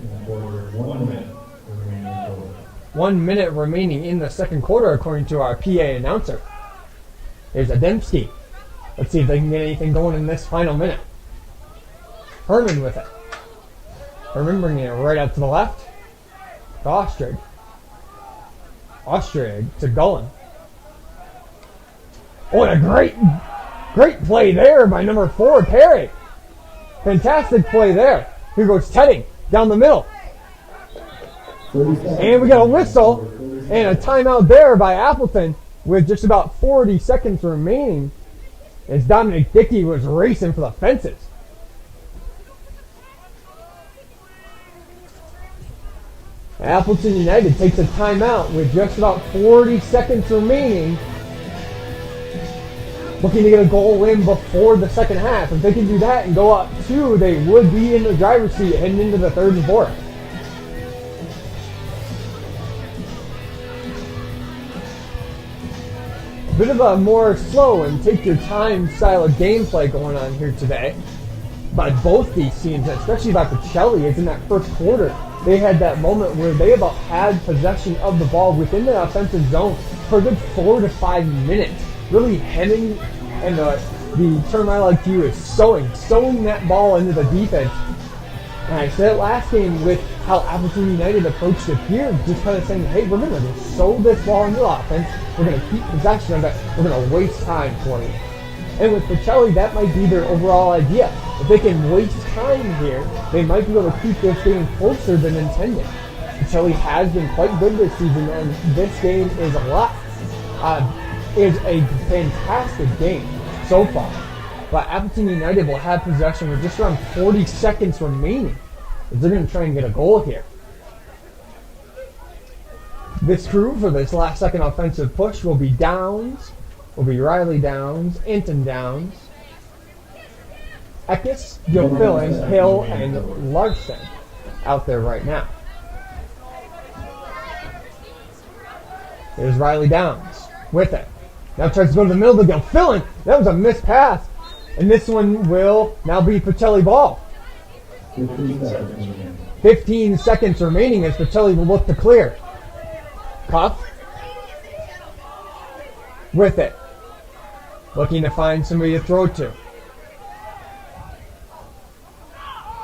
1 minute remaining in the second quarter, according to our PA announcer. Here's Ademski. Let's see if they can get anything going in this final minute. Herman with it. Herman bringing it right out to the left. To Ostrig. Ostrig to Gullen. Oh, and a great play there by number 4, Perry. Fantastic play there. Here goes Tedding down the middle. And we got a whistle and a timeout there by Appleton with just about 40 seconds remaining as Dominic Dickey was racing for the fences. Appleton United takes a timeout with just about 40 seconds remaining, looking to get a goal in before the second half. If they can do that and go up 2, they would be in the driver's seat heading into the third and fourth. Bit of a more slow and take your time style of gameplay going on here today by both these teams, especially by Pacelli, as in that first quarter. They had that moment where they about had possession of the ball within the offensive zone for a good 4 to 5 minutes. Really heading, and the term I like to use is sewing that ball into the defense. And I said it last game with how Appleton United approached it here, just kind of saying, hey, we're going to sew this ball into offense. We're going to keep possession of it. We're going to waste time for you. And with Pacelli, that might be their overall idea. If they can waste time here, they might be able to keep this game closer than intended. Pacelli has been quite good this season, and this game is a fantastic game so far. But Appleton United will have possession with just around 40 seconds remaining if they're going to try and get a goal here. This crew for this last second offensive push will be Downs, will be Riley Downs, Anton Downs, Eckes, Gilfillan, Hill, and Larson out there right now. There's Riley Downs with it. Now tries to go to the middle to Gilfillan. That was a missed pass. And this one will now be Pacelli ball. 15 seconds remaining as Pacelli will look to clear. Cuff with it. Looking to find somebody to throw to.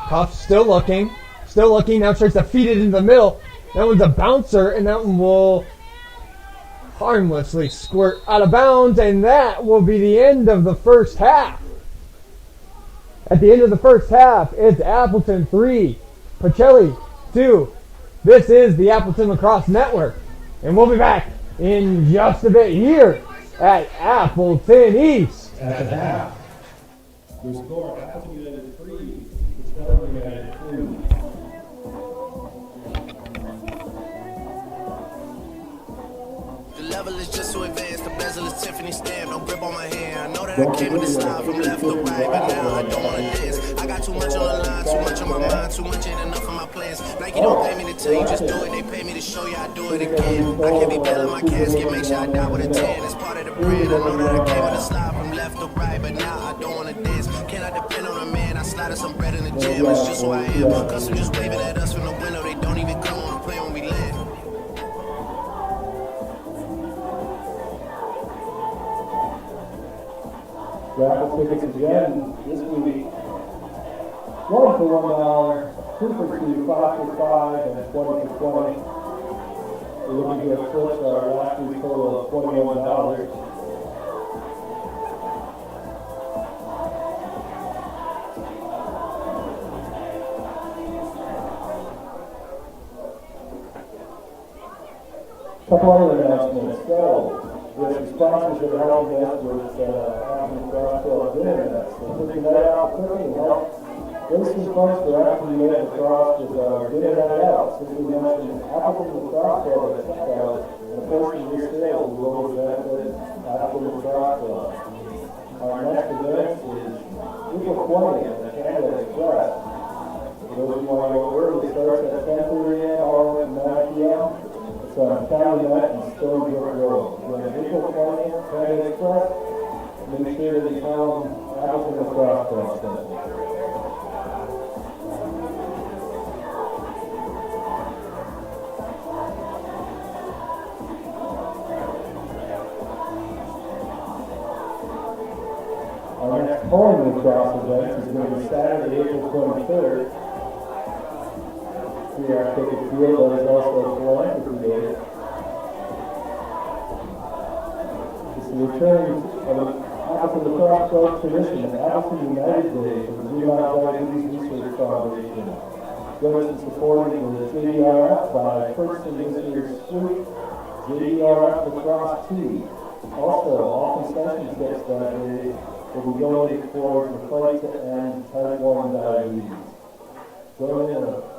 Cuff still looking. Now tries to feed it into the middle. That one's a bouncer, and that one will harmlessly squirt out of bounds, and that will be the end of the first half. At the end of the first half, it's Appleton 3, Pacelli 2. This is the Appleton Lacrosse Network, and we'll be back in just a bit here at Appleton East. At the half. The score, Appleton United 3, Pacelli United 2. The level is just so advanced, the bezel is Tiffany stamp, no grip on my hand. I know that I came with the style from left to right, but now I don't wanna dance. I got too much on the line, too much on my mind, too much ain't enough of my plans. Nike don't pay me to tell you, just do it. They pay me to show you I do it again. I can't be bailing my casket, make sure I die with a 10. It's part of the brand. I know that I came with a slide from left to right, but now I don't wanna dance. Can I depend on a man? I slided some bread in the gym, it's just who I am. Custom just waving at us from the window, they don't even come on the plane when we land. Raffle tickets again this week. 1 for $1, 2 for $2, 5 for $5, and 20 for $20. looking to eclipse our last week's total of $21. Couple other announcements. So, with the sponsors that are helping us with Appleton Crossfield dinner events, so put that out quickly and help raise some funds for Appleton United across with our dinner night out. Since we mentioned Appleton Crossfield at checkout, and a portion of your sales will go to benefit Appleton Crossfield. Our next event is April 20th at Canada Express. For those who want to go early, it starts at 10:30 a.m. all the way to 9 p.m. It's on County Net and Stony Brook Road. We're on April 20th, Canada Express. Make sure that you found Appleton Crossfield Center. Our next polling lacrosse event is going to be Saturday, April 23rd. We are taking field that is also a philanthropy day. It's the return of an Appleton Lacrosse Club tradition, an Appleton United Day for the Juvenile Diabetes Research Foundation. Goes in supporting the JDRF by purchasing this year's suite, JDRF Lacrosse Tea. Also, all concession kits that day will be donated towards the fight to end type 1 diabetes. Join in a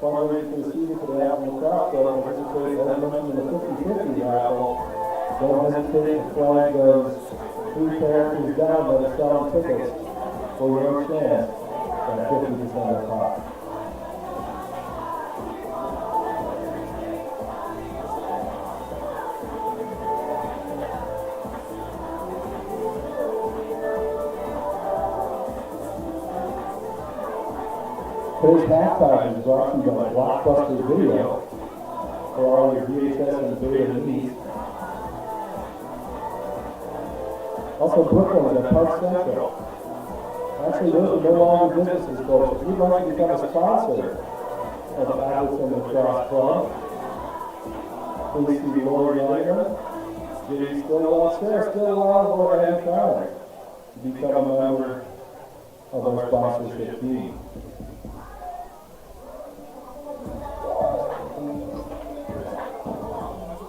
fundraiser for the season for the Appleton Lacrosse Club and participate, as mentioned, in the 50-50 raffle. Don't hesitate to flag those 3 characters down by the selling tickets for your own chance at 50% off. Today's halftime is brought to you by Blockbuster Video for all your VHS and beta needs. Also, Brooklyn at Park Central. Actually, those are no longer businesses, folks. If you'd like to become a sponsor of the Appleton Lacrosse Club, please see Lori Younger. Jay Stillwell, Sarah Stillwell, or Eddie Fowler to become a member of our sponsorship team.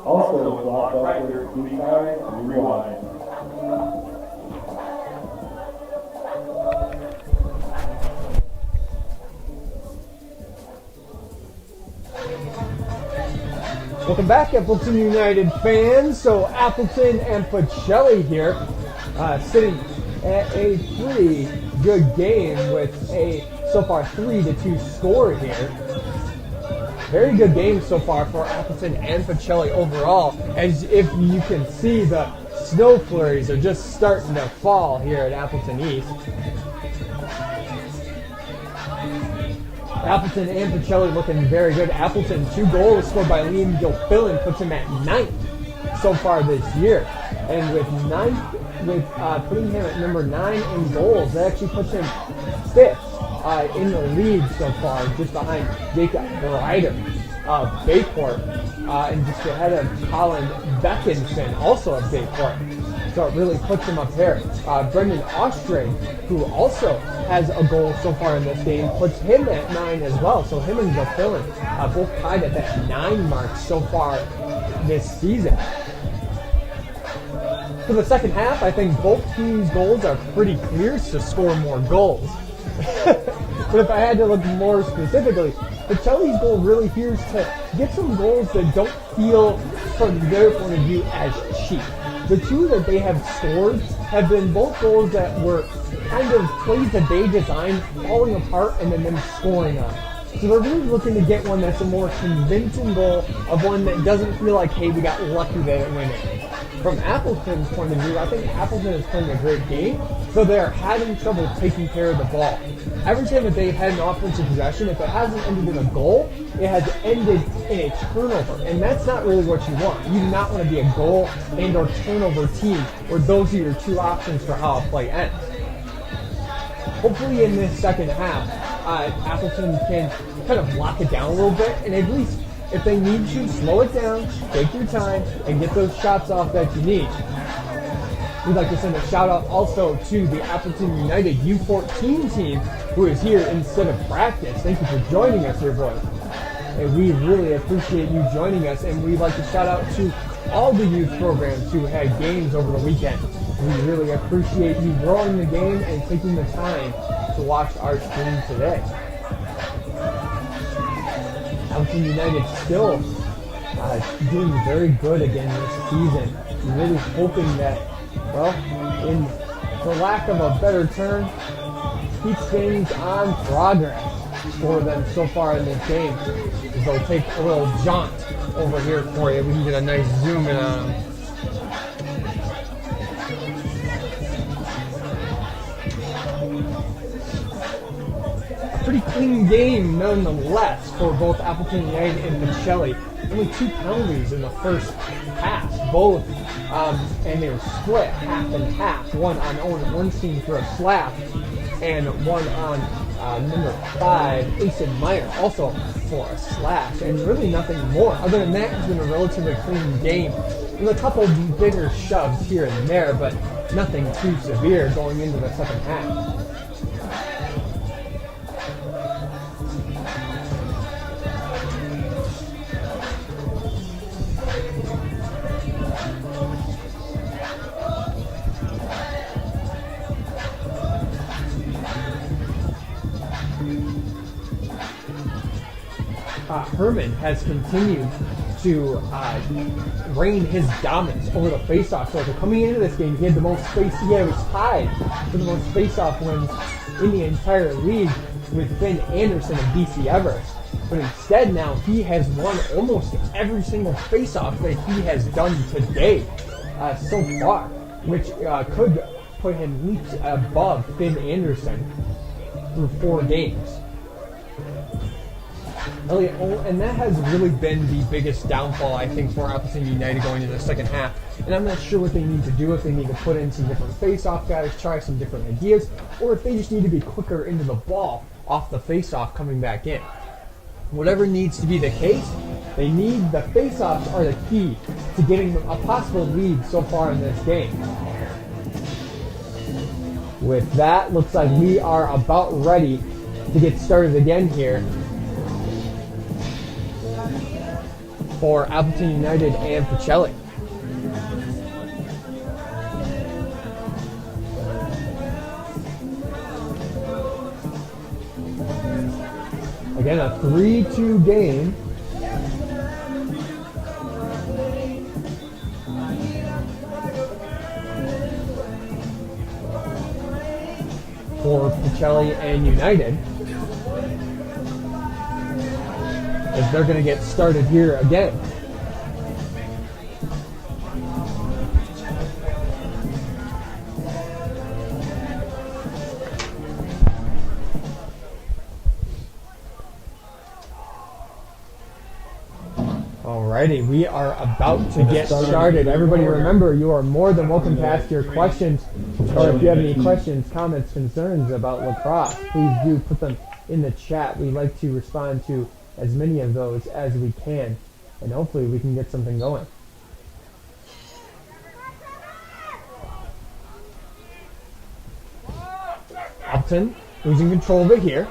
Also, Blockbuster, Rewind, Rewind. Welcome back, Appleton United fans. So Appleton and Pacelli here, sitting at a pretty good game with a so far 3-2 score here. Very good game so far for Appleton and Pacelli overall. As if you can see, the snow flurries are just starting to fall here at Appleton East. Appleton and Pacelli looking very good. Appleton, 2 goals scored by Liam Gilfillan, puts him at 9th so far this year. And with putting him at number 9 in goals, that actually puts him 5th in the league so far, just behind Jacob Ryder of Bayport, and just ahead of Colin Beckinson, also of Bayport. So it really puts him up there. Brendan Ostring, who also has a goal so far in this game, puts him at 9 as well. So him and Gilfillan both tied at that 9 mark so far this season. For the second half, I think both teams' goals are pretty clear to score more goals. But if I had to look more specifically, Pacelli's goal really here is to get some goals that don't feel, from their point of view, as cheap. The 2 that they have scored have been both goals that were kind of plays that they designed, falling apart, and then them scoring on. So they're really looking to get one that's a more convincing goal, of one that doesn't feel like, hey, we got lucky that it went in. From Appleton's point of view, I think Appleton is playing a great game, so they're having trouble taking care of the ball. Every time that they've had an offensive possession, if it hasn't ended in a goal, it has ended in a turnover, and that's not really what you want. You do not want to be a goal and or turnover team where those are your 2 options for how a play ends. Hopefully in this second half, Appleton can kind of lock it down a little bit and at least if they need to, slow it down, take your time, and get those shots off that you need. We'd like to send a shout out also to the Appleton United U14 team who is here instead of practice. Thank you for joining us here, boys. And we really appreciate you joining us, and we'd like to shout out to all the youth programs who had games over the weekend. We really appreciate you growing the game and taking the time to watch our stream today. Appleton United still doing very good again this season. Really hoping that, well, for lack of a better term, keeps things on progress for them so far in this game. They'll take a little jaunt over here for you. We can get a nice zoom in on them. Pretty clean game nonetheless for both Appleton United and Pacelli. Only 2 penalties in the first half, both, and they were split half and half. One on Owen Ornstein for a slap, and one on number 5, Asen Meyer, also for a slash, and really nothing more. Other than that, it's been a relatively clean game. With a couple bigger shoves here and there, but nothing too severe going into the second half. Herman has continued to reign his dominance over the faceoff. So coming into this game, he had the most he was tied for the most faceoff wins in the entire league with Finn Anderson and BC Everest. But instead now he has won almost every single faceoff that he has done today so far, which could put him leaps above Finn Anderson through 4 games. And that has really been the biggest downfall, I think, for Appleton United going into the second half. And I'm not sure what they need to do, if they need to put in some different face-off guys, try some different ideas, or if they just need to be quicker into the ball off the face-off coming back in. Whatever needs to be the case, they need the face-offs are the key to getting a possible lead so far in this game. With that, looks like we are about ready to get started again here for Appleton United and Pacelli. Again, a 3-2 game. For Pacelli and United, as they're going to get started here again. Alrighty, we are about to get started. Everybody remember, you are more than welcome to ask your questions, or if you have any questions, comments, concerns about lacrosse, please do put them in the chat. We like to respond to as many of those as we can, and hopefully we can get something going. Upton losing control of it here.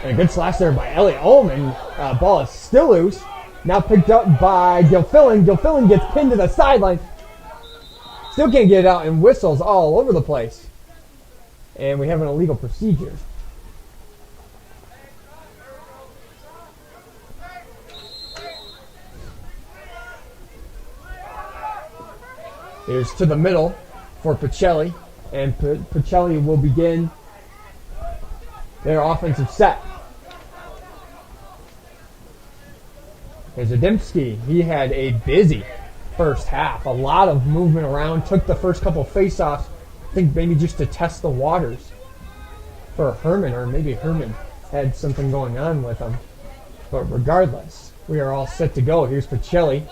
And a good slash there by Elliot Ullman. Ball is still loose. Now picked up by Gilfillan. Gilfillan gets pinned to the sideline. Still can't get it out, and whistles all over the place. And we have an illegal procedure. Here's to the middle for Pacelli, and Pacelli will begin their offensive set. Here's Adamski. He had a busy first half. A lot of movement around. Took the first couple faceoffs. I think maybe just to test the waters for Herman, or maybe Herman had something going on with him. But regardless, we are all set to go. Here's Pacelli.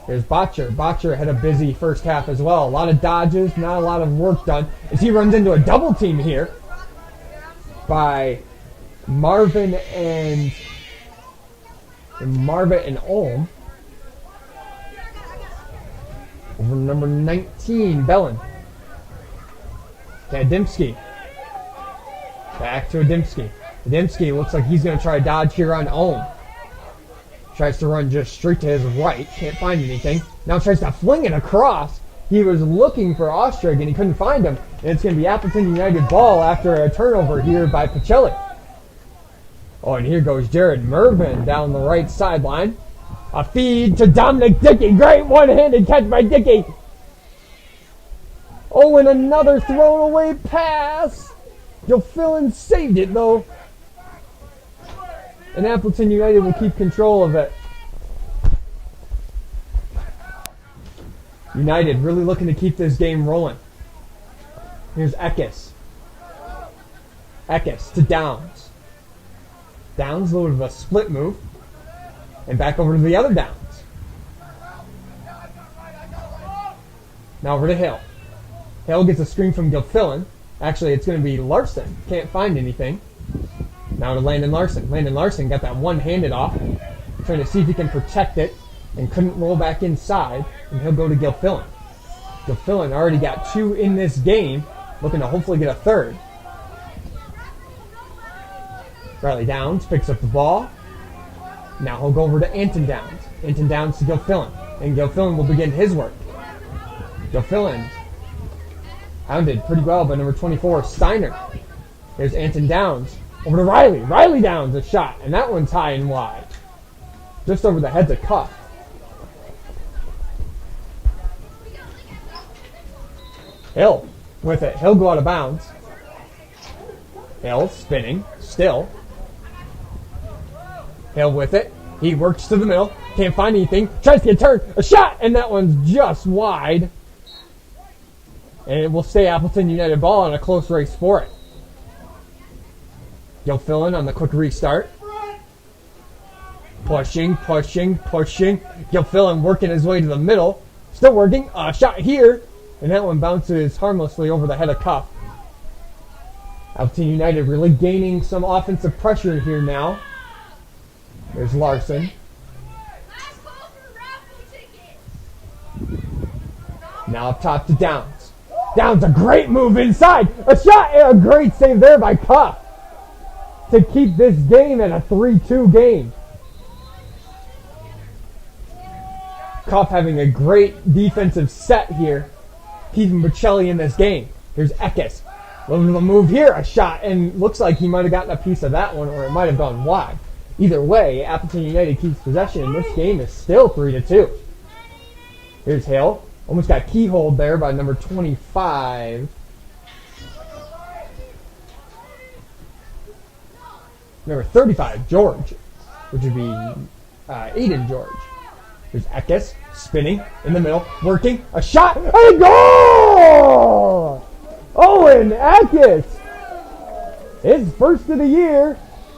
Here's Botcher. Botcher had a busy first half as well. A lot of dodges, not a lot of work done. As he runs into a double team here by Marvin and And Marvitt and Ulm. Over number 19, Bellin. To Adamski. Back to Adamski. Adamski looks like he's going to try to dodge here on Ulm. Tries to run just straight to his right. Can't find anything. Now tries to fling it across. He was looking for Ostrig and he couldn't find him. And it's going to be Appleton United ball after a turnover here by Pacelli. Oh, and here goes Jared Mervin down the right sideline. A feed to Dominic Dickey. Great one-handed catch by Dickey. Oh, and another thrown away pass. Gilfillan saved it, though. And Appleton United will keep control of it. United really looking to keep this game rolling. Here's Eckes. Eckes to Downs. Downs, a little bit of a split move. And back over to the other Downs. Now over to Hill. Hill gets a screen from Gilfillan. Actually, it's going to be Larson. Can't find anything. Now to Landon Larson. Landon Larson got that one-handed off. Trying to see if he can protect it. And couldn't roll back inside. And he'll go to Gilfillan. Gilfillan already got 2 in this game. Looking to hopefully get a third. Riley Downs picks up the ball. Now he'll go over to Anton Downs. Anton Downs to Gilfillan. And Gilfillan will begin his work. Gilfillan hounded pretty well by number 24, Steiner. There's Anton Downs. Over to Riley. Riley Downs, a shot. And that one's high and wide. Just over the heads of Cuff. Hill with it. Hill go out of bounds. Hill spinning. Still. Hill with it. He works to the middle. Can't find anything. Tries to get turned. A shot! And that one's just wide. And it will stay Appleton United ball on a close race for it. Gilfillan on the quick restart. Pushing. Gilfillan working his way to the middle. Still working. A shot here. And that one bounces harmlessly over the head of Cuff. Appleton United really gaining some offensive pressure here now. There's Larson. Now up top to Downs. Downs, a great move inside. A shot and a great save there by Cuff to keep this game at a 3-2 game. Cuff having a great defensive set here, keeping Pacelli in this game. Here's Eckes. A little bit of a move here, a shot, and looks like he might have gotten a piece of that one, or it might have gone wide. Either way, Appleton United keeps possession, and this game is still 3-2. Here's Hale. Almost got keyholed there by number 25. Number 35, George, which would be Aiden George. There's Eckes, spinning, in the middle, working, a shot, and a goal! Owen Eckes, his first of the year,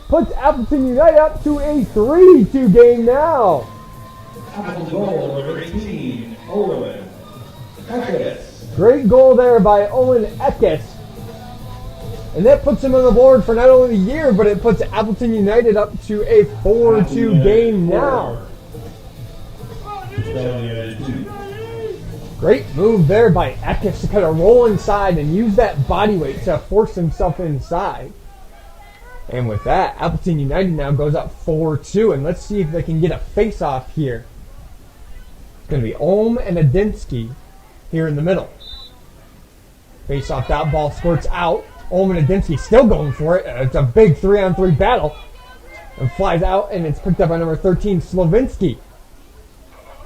puts Appleton United up to a 3-2 game now. Appleton goal number 18, Owen Eckes. Great goal there by Owen Eckes. And that puts him on the board for not only the year, but it puts Appleton United up to a 4-2 game now. Great move there by Eckes to kind of roll inside and use that body weight to force himself inside. And with that, Appleton United now goes up 4-2, and let's see if they can get a face-off here. It's going to be Ulm and Adinski here in the middle. Face-off, that ball squirts out. Ulm and Adinski still going for it. It's a big 3-on-3 battle. And flies out, and it's picked up by number 13, Slavinsky.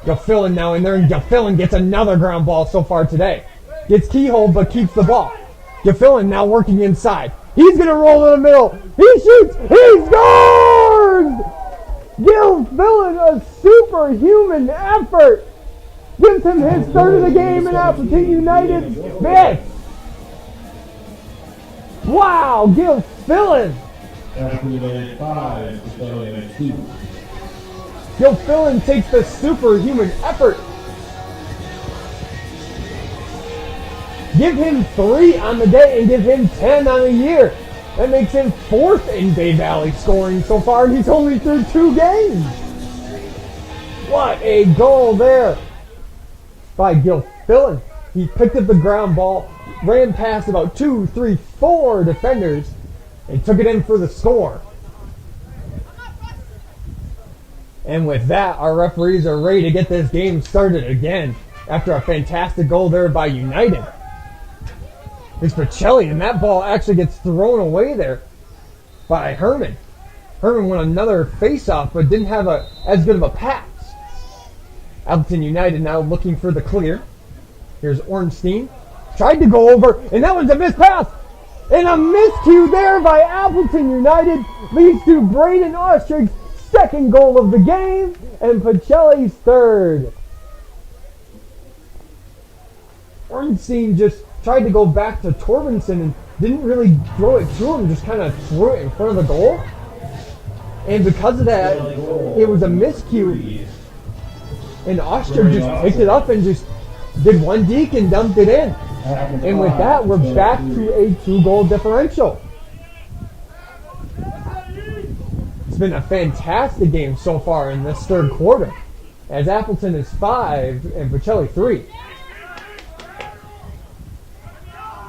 Gilfillan now in there, and Gilfillan gets another ground ball so far today. Gets keyhole, but keeps the ball. Gilfillan now working inside. He's going to roll in the middle. He shoots. He scores! Gilfillan, a superhuman effort. Gives him his third of the game in Appleton United's fifth. Wow, Gilfillan. Appleton United 5, Pacelli United 2. Gilfillan takes the superhuman effort. Give him 3 on the day and give him 10 on the year. That makes him 4th in Bay Valley scoring so far, and he's only through 2 games. What a goal there by Gil Fillon. He picked up the ground ball, ran past about 2, 3, 4 defenders, and took it in for the score. And with that, our referees are ready to get this game started again after a fantastic goal there by United. It's Pacelli, and that ball actually gets thrown away there by Herman. Herman won another face-off, but didn't have as good of a pass. Appleton United now looking for the clear. Here's Ornstein. Tried to go over, and that was a missed pass. And a miscue there by Appleton United leads to Braden Ostrig's second goal of the game and Pacelli's third. Ornstein just tried to go back to Torbenson and didn't really throw it to him, just kind of threw it in front of the goal. And because of that, it was a miscue. And Ostrig just picked it up and just did one deke and dumped it in. And with that, we're back to a 2-goal differential. It's been a fantastic game so far in this third quarter, as Appleton is 5 and Pacelli 3.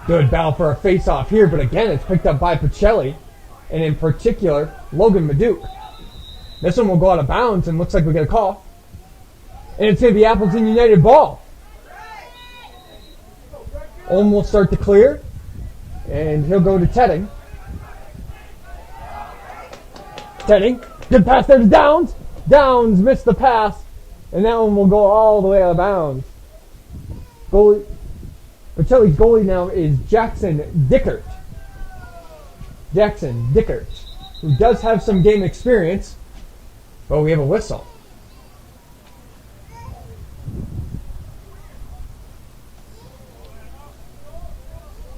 Good battle for a face-off here, but again, it's picked up by Pacelli, and in particular, Logan Maduke. This one will go out of bounds, and looks like we get a call. And it's going to be Appleton United ball. Olm will start to clear, and he'll go to Tedding. Tedding, good pass there to Downs. Downs missed the pass, and that one will go all the way out of bounds. Pacelli's goalie now is Jackson Dickert. Jackson Dickert, who does have some game experience, but we have a whistle.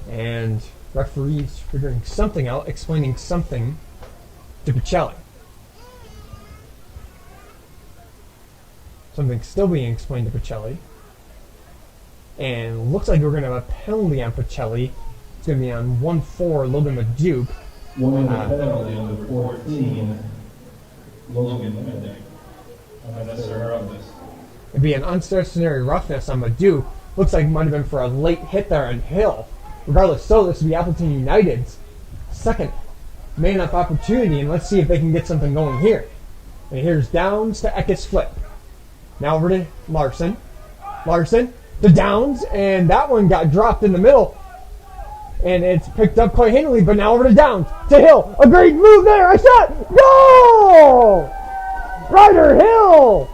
And referees figuring something out, explaining something to Pacelli. Something still being explained to Pacelli. And looks like we're going to have a penalty on Pacelli. It's going to be on 1-4 Logan Maduke. One penalty on the 14, Logan Maduke. Unnecessary roughness. It'd be an unnecessary roughness on Maduke. Looks like it might have been for a late hit there on Hill. Regardless, so this will be Appleton United's second man-up opportunity, and let's see if they can get something going here. And here's Downs to Eckes flip. Now over to Larson. Larson to Downs, and that one got dropped in the middle. And it's picked up quite handily, but now over to Downs. To Hill. A great move there. A shot. Goal! Ryder Hill!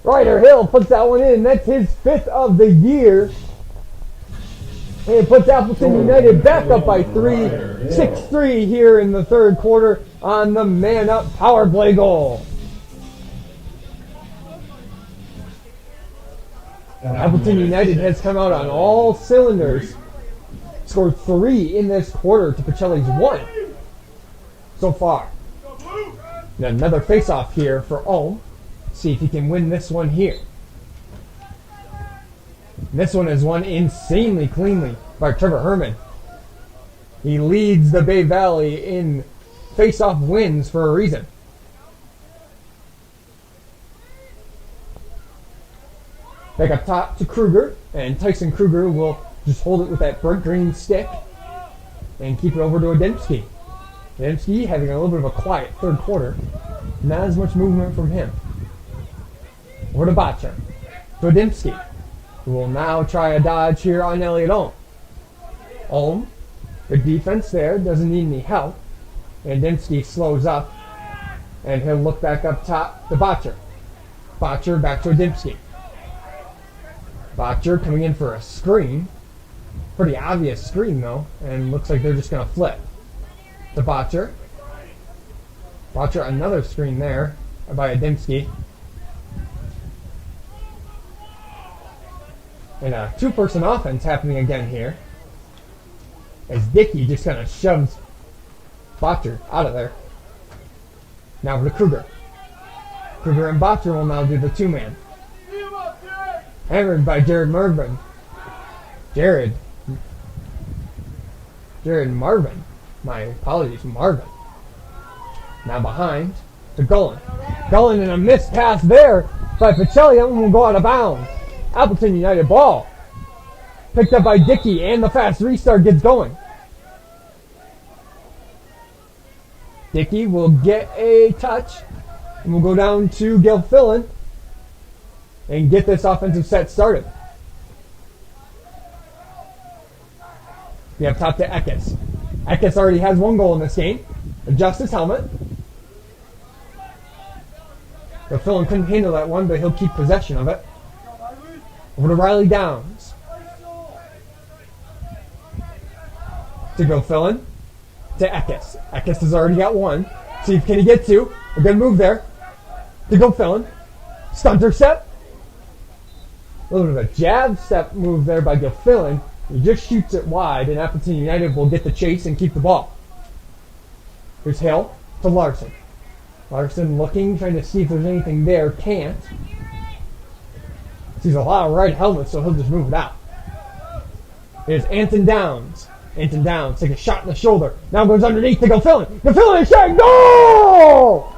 Ryder Hill puts that one in. That's his 5th of the year. And it puts Appleton United back up by 3. 6-3 here in the third quarter on the man-up power play goal. Appleton United has come out on all cylinders. Scored 3 in this quarter to Pacelli's 1 so far. And another face-off here for Ulm. See if he can win this one here. And this one is won insanely cleanly by Trevor Herman. He leads the Bay Valley in face-off wins for a reason. Back up top to Kruger, and Tyson Kruger will just hold it with that burnt green stick and keep it over to Adamski. Adamski having a little bit of a quiet third quarter. Not as much movement from him. Over to Botcher. To Adamski, who will now try a dodge here on Elliot Ulm. Ulm, good defense there, doesn't need any help. And Adamski slows up, and he'll look back up top to Botcher. Botcher back to Adamski. Botcher coming in for a screen. Pretty obvious screen though, and looks like they're just going to flip. To Botcher. Botcher, another screen there by Adamski. And a two-person offense happening again here, as Dickey just kind of shoves Botcher out of there. Now over to Kruger. Kruger and Botcher will now do the two-man. Hammered by Jared Marvin. Jared Marvin. My apologies, Marvin. Now behind to Gullen. Gullen in a missed pass there by Pacelli. That one will go out of bounds. Appleton United ball. Picked up by Dickey, and the fast restart gets going. Dickey will get a touch, and we'll go down to Gilfillan and get this offensive set started. We have top to Eckes. Eckes already has 1 goal in this game. Adjusts his helmet. Gilfillan couldn't handle that one, but he'll keep possession of it. Over to Riley Downs. To Gilfillan. To Eckes. Eckes has already got 1. See if can he get 2. A good move there. To Gilfillan. Stunter step. A little bit of a jab step move there by Gilfillan. He just shoots it wide, and Appleton United will get the chase and keep the ball. Here's Hill to Larson. Larson looking, trying to see if there's anything there. Can't. Sees a lot of red helmets, so he'll just move it out. Here's Anton Downs. Anton Downs takes a shot in the shoulder. Now goes underneath to Gilfillan. Gilfillan is shot. Goal!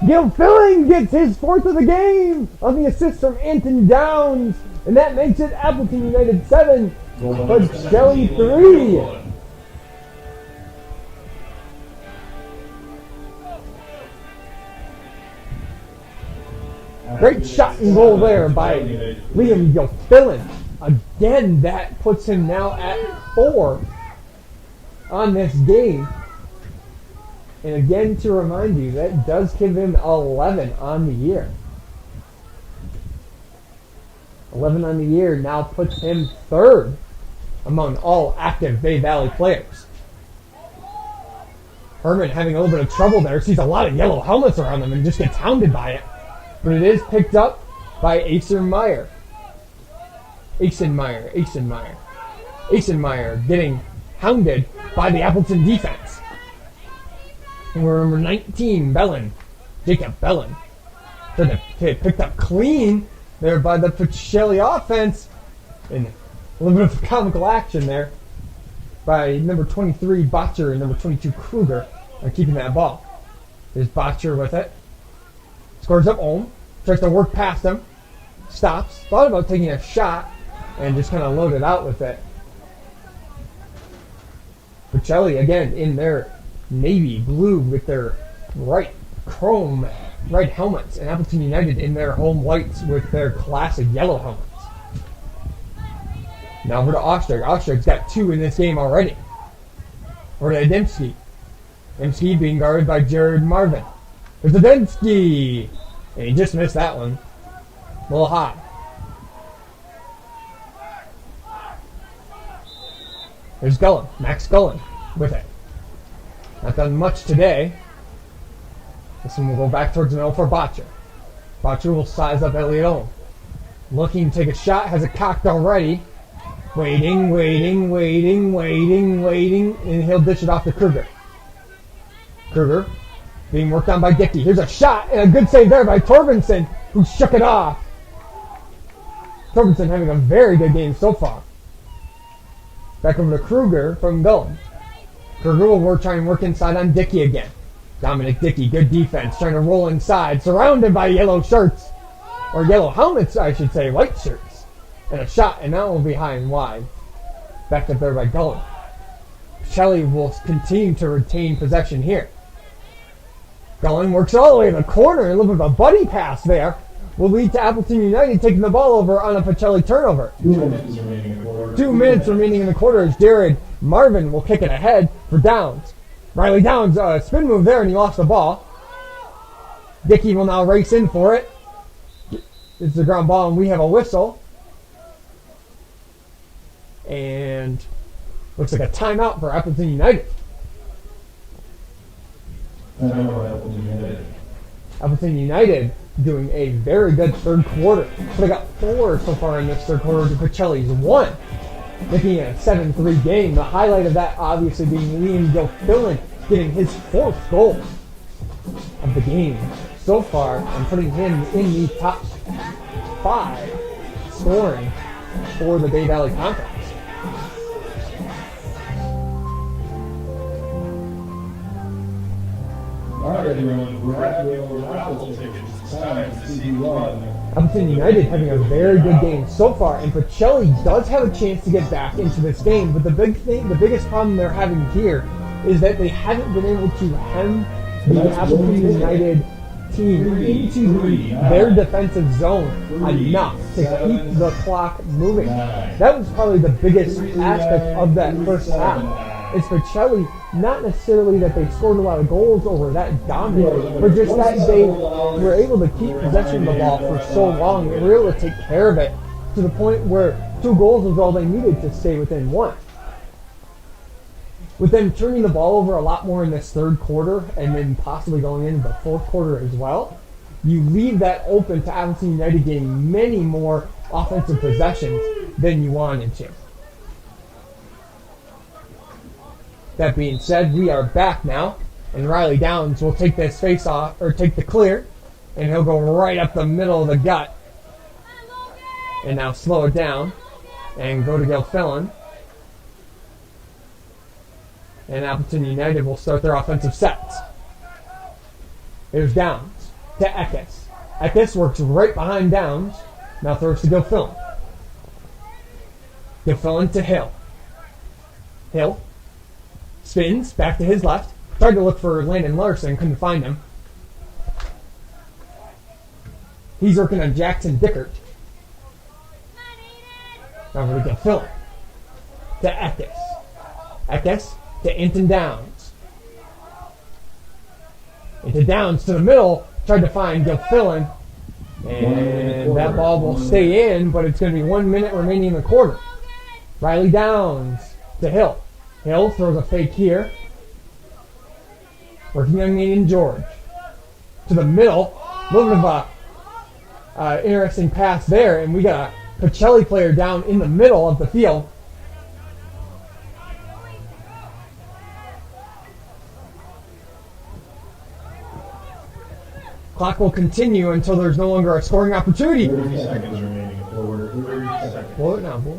Gilfillan gets his 4th of the game on the assist from Anton Downs. And that makes it Appleton United 7, Pacelli 3. Great shot and goal there by Liam Gilfillan. Again, that puts him now at 4 on this game. And again, to remind you, that does give him 11 on the year. 11 on the year now puts him 3rd among all active Bay Valley players. Herman having a little bit of trouble there. Sees a lot of yellow helmets around them and just gets hounded by it. But it is picked up by Eisenmeyer getting hounded by the Appleton defense. And we're number 19, Jacob Bellin. Picked up clean there by the Pacelli offense. And a little bit of comical action there by number 23, Botcher, and number 22, Kruger, are keeping that ball. There's Botcher with it. Scores up home. Tries to work past him. Stops. Thought about taking a shot and just kind of loaded out with it. Pacelli, again, in their navy blue with their chrome helmets, and Appleton United in their home whites with their classic yellow helmets. Now over to Ostrich. Ostrich's got 2 in this game already. Over to Adamski. Adamski being guarded by Jared Marvin. There's Adamski! And he just missed that one. A little high. There's Gullen. Max Gullen with it. Not done much today. This one will go back towards an L for Botcher. Botcher will size up Elliot Owen. Looking to take a shot. Has it cocked already. Waiting. And he'll dish it off to Kruger. Kruger being worked on by Dickey. Here's a shot and a good save there by Torbenson, who shook it off. Torbenson having a very good game so far. Back over to Kruger from Gullen. Kruger will try and work inside on Dickey again. Dominic Dickey, good defense, trying to roll inside, surrounded by yellow shirts. Or yellow helmets, I should say, white shirts. And a shot, and that will be high and wide. Back up there by Gullen. Shelley will continue to retain possession here. Gullen works all the way to the corner, and a little bit of a buddy pass there will lead to Appleton United taking the ball over on a Pacelli turnover. 2 minutes remaining in the quarter. 2 minutes remaining in the quarter as Jared Marvin will kick it ahead for Downs. Riley Downs, spin move there, and he lost the ball. Dickey will now race in for it. It's the ground ball, and we have a whistle. And looks like a timeout for Appleton United. Appleton United doing a very good third quarter. So they got 4 so far in this third quarter to Pacelli's 1. Looking at a 7-3 game. The highlight of that obviously being Liam Gilfillan getting his 4th goal of the game so far and putting him in the top 5 scoring for the Bay Valley Conference. Alright, everyone, we're at the raffle tickets. It's time to see who won. Appleton United having a very good game so far, and Pacelli does have a chance to get back into this game, but the biggest problem they're having here is that they haven't been able to hem the Appleton United team into their defensive zone enough to keep the clock moving. That was probably the biggest aspect of that first half. It's Pacelli, not necessarily that they scored a lot of goals or were that dominant, but just that they were able to keep possession of the ball for so long and were able to take care of it to the point where 2 goals was all they needed to stay within 1. With them turning the ball over a lot more in this third quarter and then possibly going into the fourth quarter as well, you leave that open to Appleton United getting many more offensive possessions than you wanted to. That being said, we are back now, and Riley Downs will take this face off, or take the clear, and he'll go right up the middle of the gut. And now slow it down, and go to Gilfillan. And Appleton United will start their offensive sets. Here's Downs to Eckes. Eckes works right behind Downs, now throws to Gilfillan. Gilfillan to Hill. Hill spins back to his left. Tried to look for Landon Larson, couldn't find him. He's working on Jackson Dickert. Over to Gilfillan. To Eckes. Eckes to Anton Downs. Into Downs to the middle. Tried to find Gilfillan. And that ball will stay in, but it's going to be 1 minute remaining in the quarter. Riley Downs to Hill. Hill throws a fake here. Working on Nathan George. To the middle. A little bit of a interesting pass there. And we got a Pacelli player down in the middle of the field. Clock will continue until there's no longer a scoring opportunity. 30 seconds remaining forward. 30 seconds. Blow it now, boy.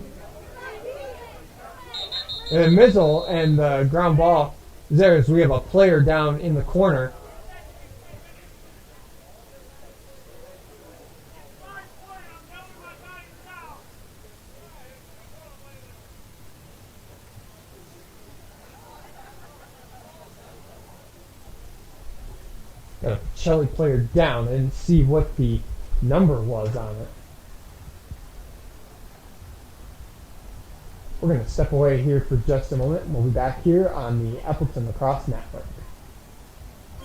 And Mizzle and the ground ball is there as we have a player down in the corner. Got a Pacelli player down and see what the number was on it. We're going to step away here for just a moment, and we'll be back here on the Appleton Lacrosse Network.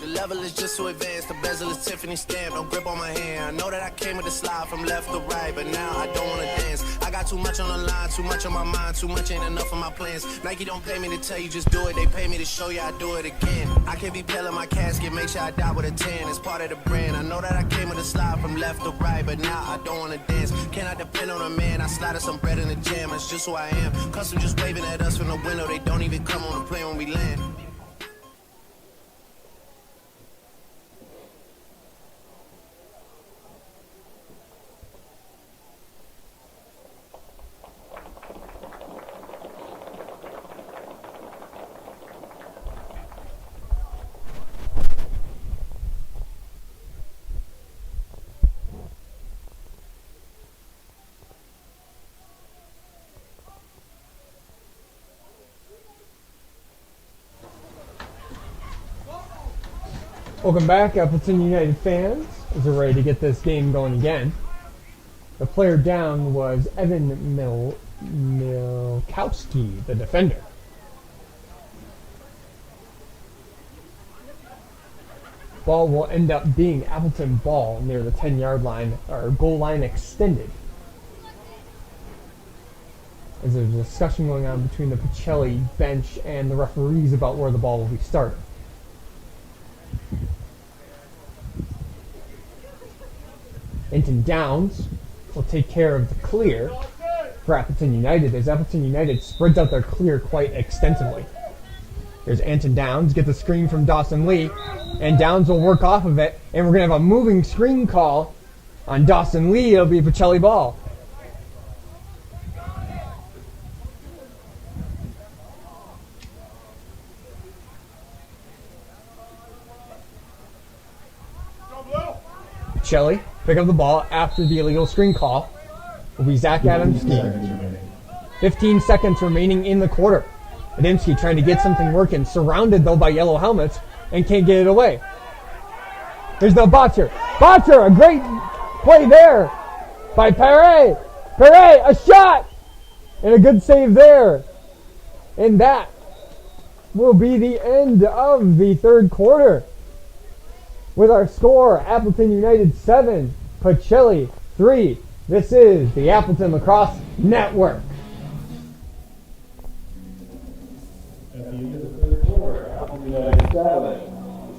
The level is just so advanced, the bezel is Tiffany stamp, no grip on my hand. I know that I came with a slide from left to right, but now I don't want to dance. I got too much on the line, too much on my mind, too much ain't enough of my plans. Nike don't pay me to tell you just do it, they pay me to show you I do it again. I can't be pale in my casket, make sure I die with a 10, it's part of the brand. I know that I came with a slide from left to right, but now I don't want to dance. Can I depend on a man? I slided some bread in the jam, that's just who I am. Custom just waving at us from the window, they don't even come on the plane when we land. Welcome back, Appleton United fans, as we're ready to get this game going again. The player down was Evan Milkowski, the defender. Ball will end up being Appleton ball near the 10-yard line, or goal line extended. As there's a discussion going on between the Pacelli bench and the referees about where the ball will be started. Anton Downs will take care of the clear for Appleton United as Appleton United spreads out their clear quite extensively. There's Anton Downs, get the screen from Dawson Lee, and Downs will work off of it, and we're going to have a moving screen call on Dawson Lee. It'll be a Pacelli ball. Pacelli pick up the ball after the illegal screen call. Will be Zach Adamski. 15 seconds remaining in the quarter. Adamski trying to get something working, surrounded though by yellow helmets, and can't get it away. Here's the Botcher. Botcher, a great play there by Perret. Perret, a shot! And a good save there. And that will be the end of the third quarter. With our score, Appleton United 7, Pacelli 3. This is the Appleton Lacrosse Network. At the end of the third quarter, Appleton United 7,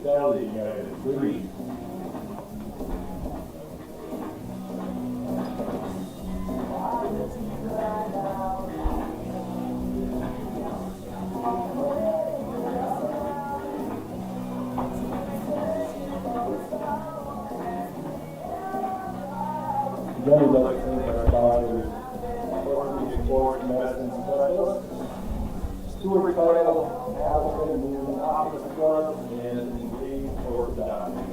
Pacelli United 3. Again, we'd like to thank our sponsors, Orthopedic Sports Medicine Specialist, Stuart Title, Appleton Movement Office Club, and Engaged Orthodontics.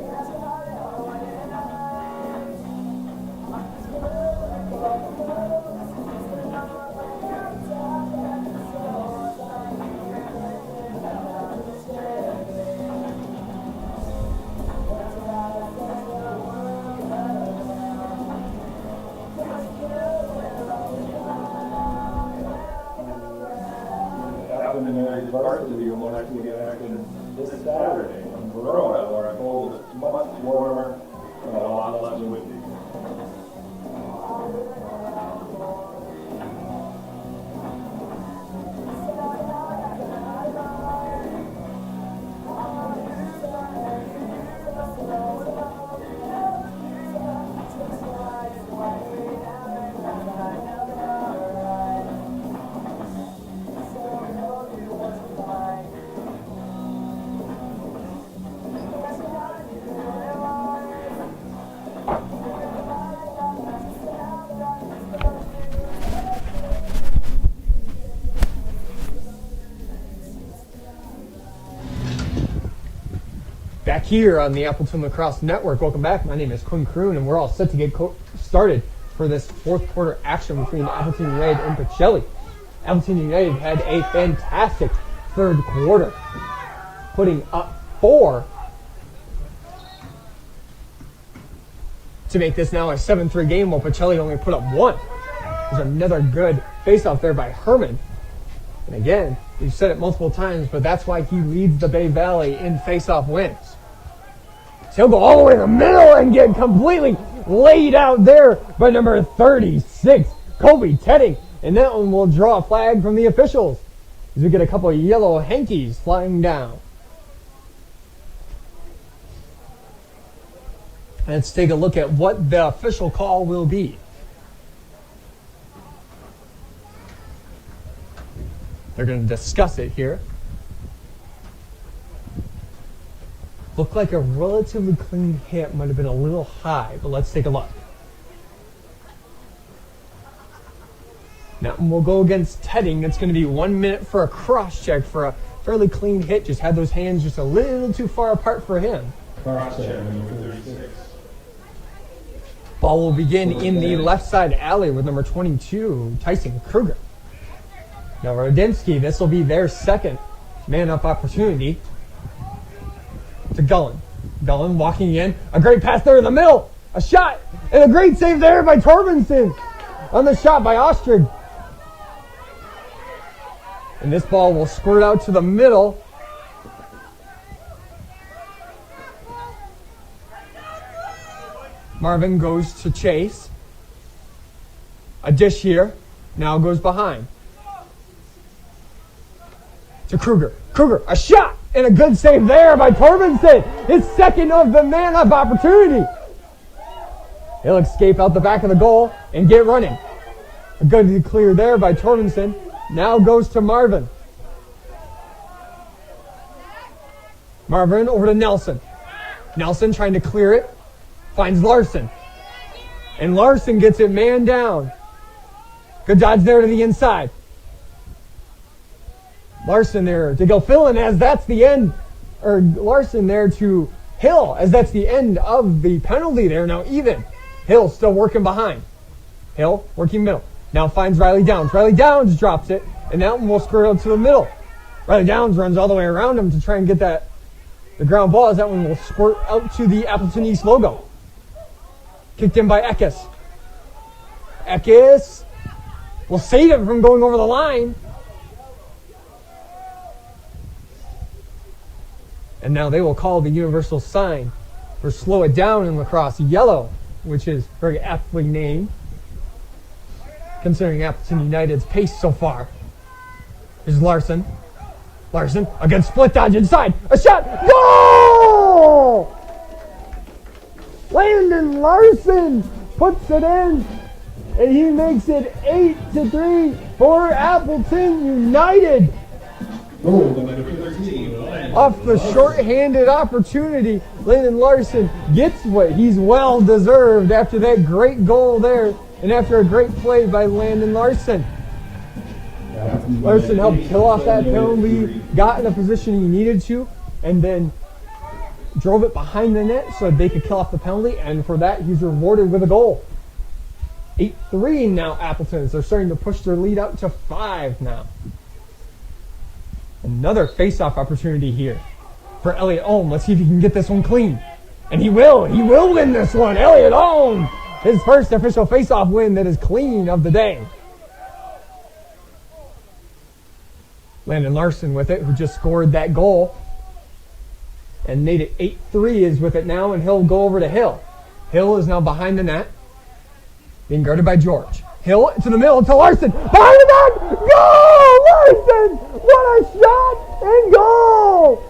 Appleton United varsity will actually get action this Saturday in Verona, where I'm told it's much warmer and a lot less windy. Back here on the Appleton Lacrosse Network. Welcome back. My name is Quinn Kroon, and we're all set to get started for this fourth quarter action between Appleton United and Pacelli. Appleton United had a fantastic third quarter, putting up 4 to make this now a 7-3 game, while Pacelli only put up 1. There's another good face-off there by Herman. And again, we've said it multiple times, but that's why he leads the Bay Valley in face-off wins. So he'll go all the way in the middle and get completely laid out there by number 36, Kobe Teddy. And that one will draw a flag from the officials as we get a couple of yellow hankies flying down. Let's take a look at what the official call will be. They're going to discuss it here. Looked like a relatively clean hit, might have been a little high, but let's take a look. Now we'll go against Tedding. It's going to be 1 minute for a cross check for a fairly clean hit. Just had those hands just a little too far apart for him. Cross check, number 36. Ball will begin in the left side alley with number 22, Tyson Kruger. Now Rodensky, this will be their second man-up opportunity to Gullen. Gullen walking in. A great pass there in the middle. A shot. And a great save there by Torbenson on the shot by Ostrid. And this ball will squirt out to the middle. Marvin goes to chase. A dish here. Now goes behind. To Kruger. Kruger, a shot! And a good save there by Torbenson. His second of the man-up opportunity. He'll escape out the back of the goal and get running. A good clear there by Torbenson. Now goes to Marvin. Marvin over to Nelson. Nelson trying to clear it. Finds Larson. And Larson gets it man down. Good dodge there to the inside. Larson there to go fill in as that's the end. Or Larson there to Hill, as that's the end of the penalty there. Now even. Hill still working behind. Hill working middle. Now finds Riley Downs. Riley Downs drops it, and that one will squirt out to the middle. Riley Downs runs all the way around him to try and get the ground ball, as that one will squirt out to the Appleton East logo. Kicked in by Eckes. Eckes will save it from going over the line. And now they will call the universal sign for slow it down in lacrosse, yellow, which is very aptly named, considering Appleton United's pace so far. Here's Larson. Larson, a good split dodge inside. A shot. Goal! Landon Larson puts it in, and he makes it 8-3 for Appleton United. Goal number 13. Off the short-handed opportunity, Landon Larson gets what he's well deserved after that great goal there, and after a great play by Landon Larson. Larson helped kill off that penalty, got in a position he needed to, and then drove it behind the net so they could kill off the penalty, and for that he's rewarded with a goal. 8-3 now, Appletons. They're starting to push their lead out to 5 now. Another face-off opportunity here for Elliot Ohm. Let's see if he can get this one clean. And he will. He will win this one. Elliot Ohm, his first official face-off win that is clean of the day. Landon Larson with it, who just scored that goal. And made it 8-3 is with it now, and he'll go over to Hill. Hill is now behind the net, being guarded by George. Hill to the middle to Larson. Behind the net! Goal! Larson! What a shot! And goal!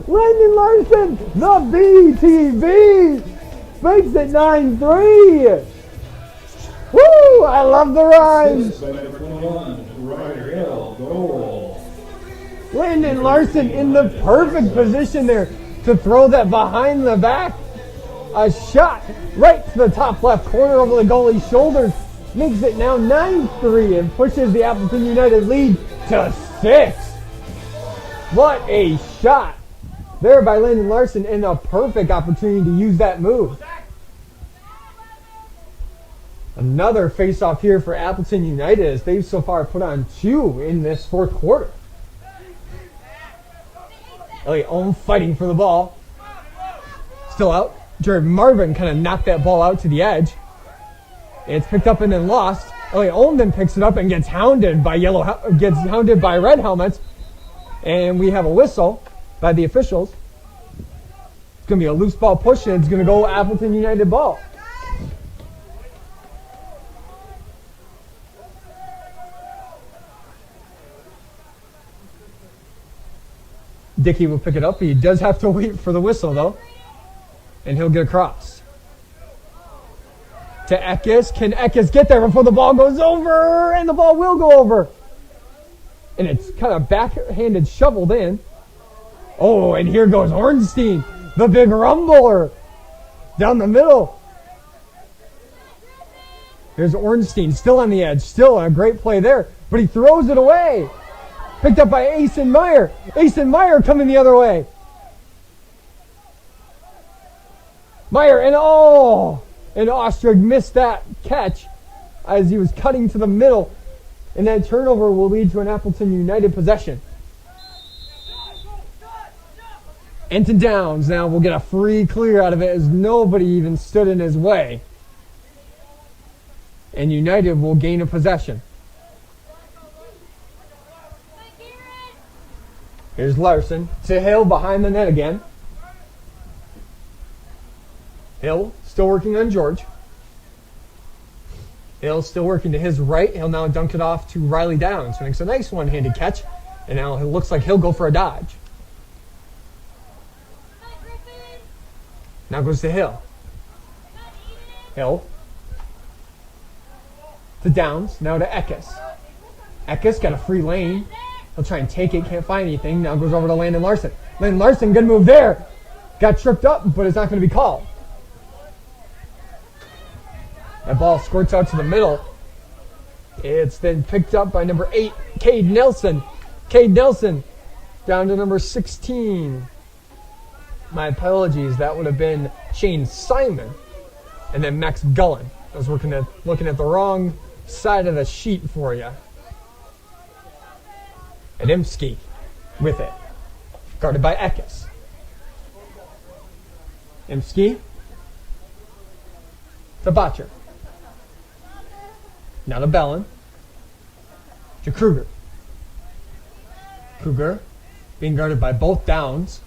Landon Larson, the BTV, makes it 9-3. Woo! I love the rhymes. Number 21, Ryder Hill, goal. Landon Larson in the perfect position there to throw that behind the back. A shot right to the top left corner over the goalie's shoulders. Makes it now 9-3 and pushes the Appleton United lead to 6. What a shot there by Landon Larson, and a perfect opportunity to use that move. Another face-off here for Appleton United, as they've so far put on 2 in this fourth quarter. Elliot Ohm fighting for the ball. Still out. Jared Marvin kind of knocked that ball out to the edge. It's picked up and then lost. Elliot Ohm then picks it up and gets hounded by red helmets. And we have a whistle by the officials. It's going to be a loose ball push, and it's going to go Appleton United ball. Dickey will pick it up. He does have to wait for the whistle, though. And he'll get across. To Eckes. Can Eckes get there before the ball goes over? And the ball will go over. And it's kind of backhanded shoveled in. Oh, and here goes Ornstein, the big rumbler, down the middle. Here's Ornstein, still on the edge. Still a great play there. But he throws it away. Picked up by Asen Meyer. Asen Meyer coming the other way. Meyer, and Ostrog missed that catch as he was cutting to the middle. And that turnover will lead to an Appleton United possession. Anton Downs now will get a free clear out of it as nobody even stood in his way. And United will gain a possession. Here's Larson to Hill behind the net again. Hill still working on George. Hill still working to his right. He'll now dunk it off to Riley Downs, who makes a nice one-handed catch. And now it looks like he'll go for a dodge. Now goes to Hill. Hill. To Downs. Now to Eckes. Eckes got a free lane. He'll try and take it. Can't find anything. Now goes over to Landon Larson. Landon Larson, good move there. Got tripped up, but it's not going to be called. That ball squirts out to the middle. It's then picked up by number 8, Cade Nelson. Cade Nelson down to number 16. My apologies. That would have been Shane Simon, and then Max Gullen. I was looking at the wrong side of the sheet for you. Adamski with it, guarded by Eckes. Adamski to Botcher. Now to Bellin. To Kruger. Kruger being guarded by both Downs.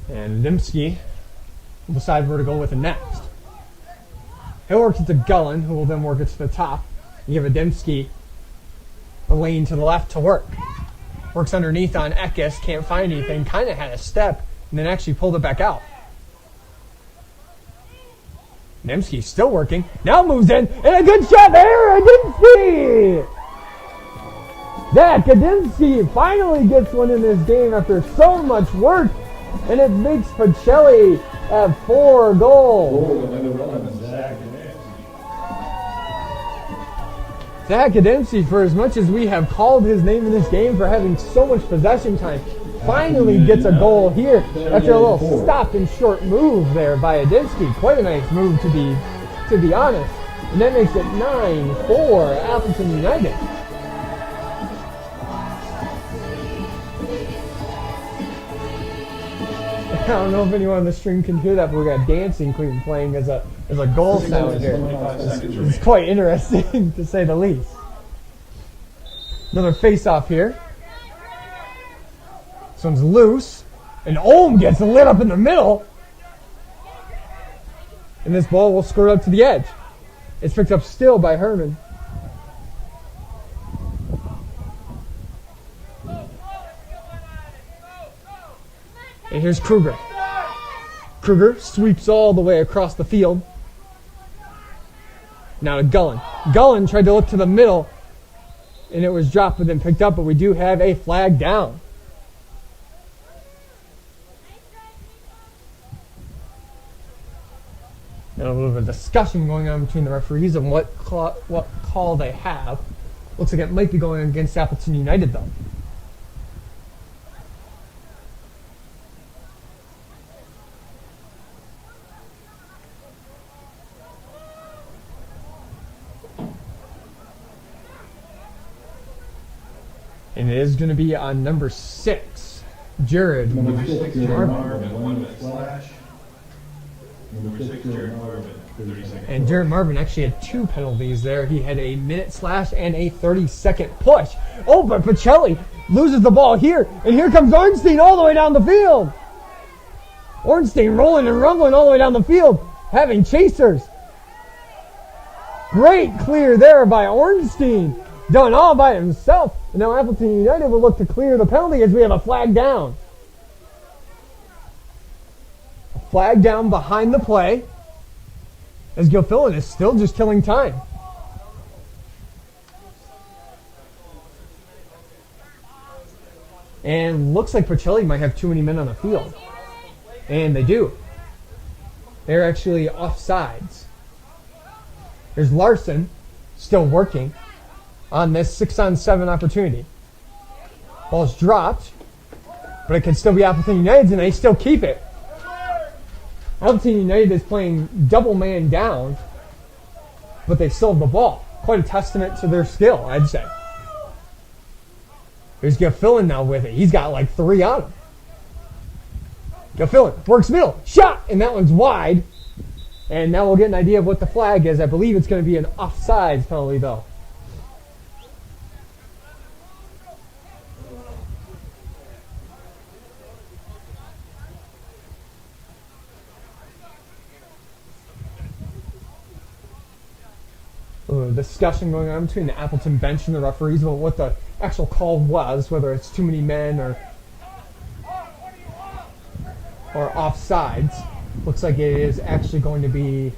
And Adamski will decide where to go with it next. He'll work it to Gullen, who will then work it to the top. You give Adamski a lane to the left to work. Works underneath on Eckes, can't find anything, kind of had a step, and then actually pulled it back out. Adamski's still working, now moves in, and a good shot there, Adamski! Zach Adamski finally gets one in this game after so much work, and it makes Pacelli have 4 goals. Zach Adamski, for as much as we have called his name in this game for having so much possession time, finally gets a goal here after a little stop and short move there by Adamski. Quite a nice move to be honest. And that makes it 9-4 Appleton United. I don't know if anyone on the stream can hear that, but we got Dancing Queen playing as a goal sound here. It's quite interesting to say the least. Another face-off here. This one's loose, and Ohm gets lit up in the middle. And this ball will squirt up to the edge. It's picked up still by Herman. And here's Kruger. Kruger sweeps all the way across the field. Now to Gullen. Gullen tried to look to the middle, and it was dropped but then picked up, but we do have a flag down. And a little bit of discussion going on between the referees on what call they have. Looks like it might be going against Appleton United, though. And it is going to be on number 6, Jared Number 6, Jared Marvin. Marvin, 1 with slash. Number 6, Jared Marvin, 30 seconds. And Jared Marvin actually had 2 penalties there. He had a minute slash and a 30-second push. Oh, but Pacelli loses the ball here. And here comes Ornstein all the way down the field. Ornstein rolling and rumbling all the way down the field, having chasers. Great clear there by Ornstein. Done all by himself. And now Appleton United will look to clear the penalty as we have a flag down. A flag down behind the play as Gilfillan is still just killing time. And looks like Pacelli might have too many men on the field. And they do. They're actually offsides. There's Larson still working on this 6-on-7 opportunity. Ball's dropped, but it can still be Appleton United's, and they still keep it. Appleton United is playing double man down, but they still have the ball. Quite a testament to their skill, I'd say. Here's Gilfillan now with it. He's got like 3 on him. Gilfillan works middle, shot, and that one's wide. And now we'll get an idea of what the flag is. I believe it's going to be an offsides penalty, though. Discussion going on between the Appleton bench and the referees about what the actual call was, whether it's too many men or offsides. Looks like it is actually going to be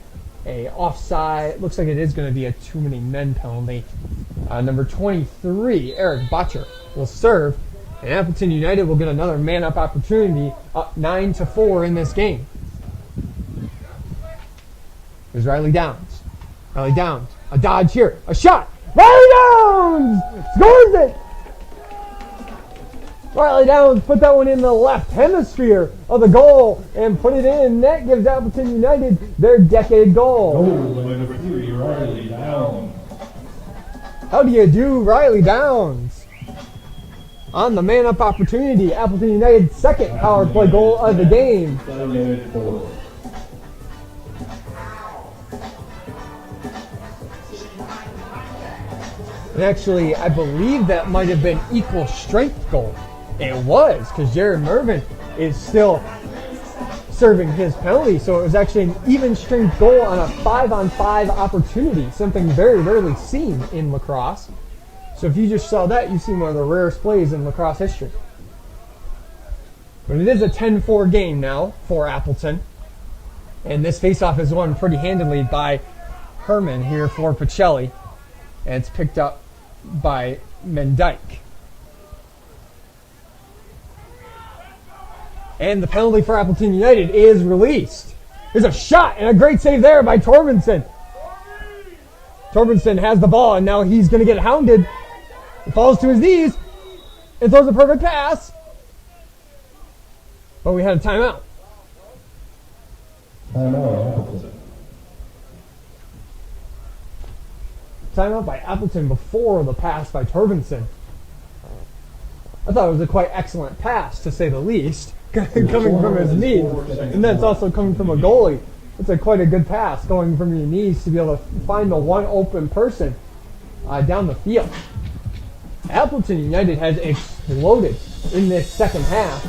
a offside. Looks like it is going to be a too many men penalty. Number 23, Eric Botcher, will serve, and Appleton United will get another man-up opportunity, up 9-4 in this game. There's Riley Downs. Riley Downs. A dodge here. A shot. Riley Downs scores it. Riley Downs put that one in the left hemisphere of the goal and put it in. That gives Appleton United their decade goal. Goal by number 3, Riley Downs. How do you do, Riley Downs? On the man-up opportunity, Appleton United's second power play goal of the game. Pacelli United 4. And actually, I believe that might have been equal strength goal. It was, because Jared Mervin is still serving his penalty. So it was actually an even strength goal on a 5-on-5 opportunity, something very rarely seen in lacrosse. So if you just saw that, you've seen one of the rarest plays in lacrosse history. But it is a 10-4 game now for Appleton. And this faceoff is won pretty handily by Herman here for Pacelli. And it's picked up by Mendyke. And the penalty for Appleton United is released. There's a shot and a great save there by Torbenson. Torbenson has the ball and now he's going to get hounded. He falls to his knees and throws a perfect pass. But we had a timeout. Appleton. Timeout by Appleton before the pass by Torbenson. I thought it was a quite excellent pass, to say the least, coming from his knees. And that's also coming from a goalie. It's quite a good pass, going from your knees to be able to find the one open person down the field. Appleton United has exploded in this second half.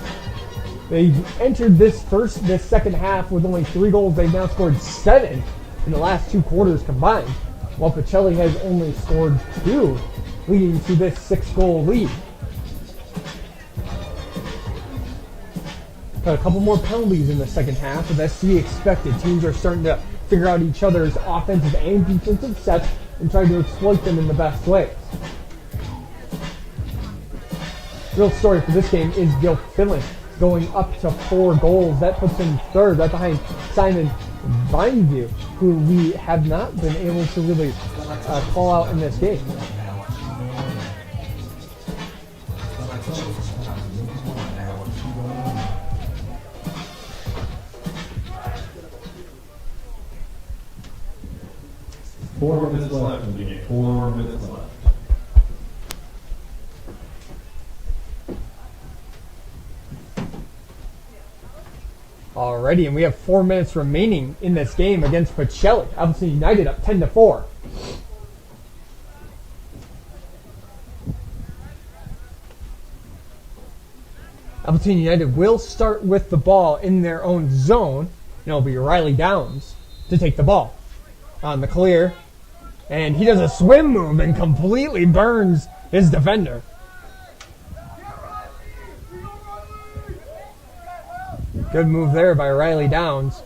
They entered this second half with only 3 goals. They've now scored 7 in the last 2 quarters combined, while Pacelli has only scored 2, leading to this 6-goal lead. Got a couple more penalties in the second half, but that's to be expected. Teams are starting to figure out each other's offensive and defensive sets and try to exploit them in the best ways. Real story for this game is Gil Finland going up to 4 goals. That puts him third, right behind Simon Vineview, who we have not been able to really call out in this game. Four minutes left in the game. 4 minutes left. Alrighty, and we have 4 minutes remaining in this game against Pacelli. Appleton United up 10-4. Appleton United will start with the ball in their own zone, and it'll be Riley Downs to take the ball on the clear. And he does a swim move and completely burns his defender. Good move there by Riley Downs.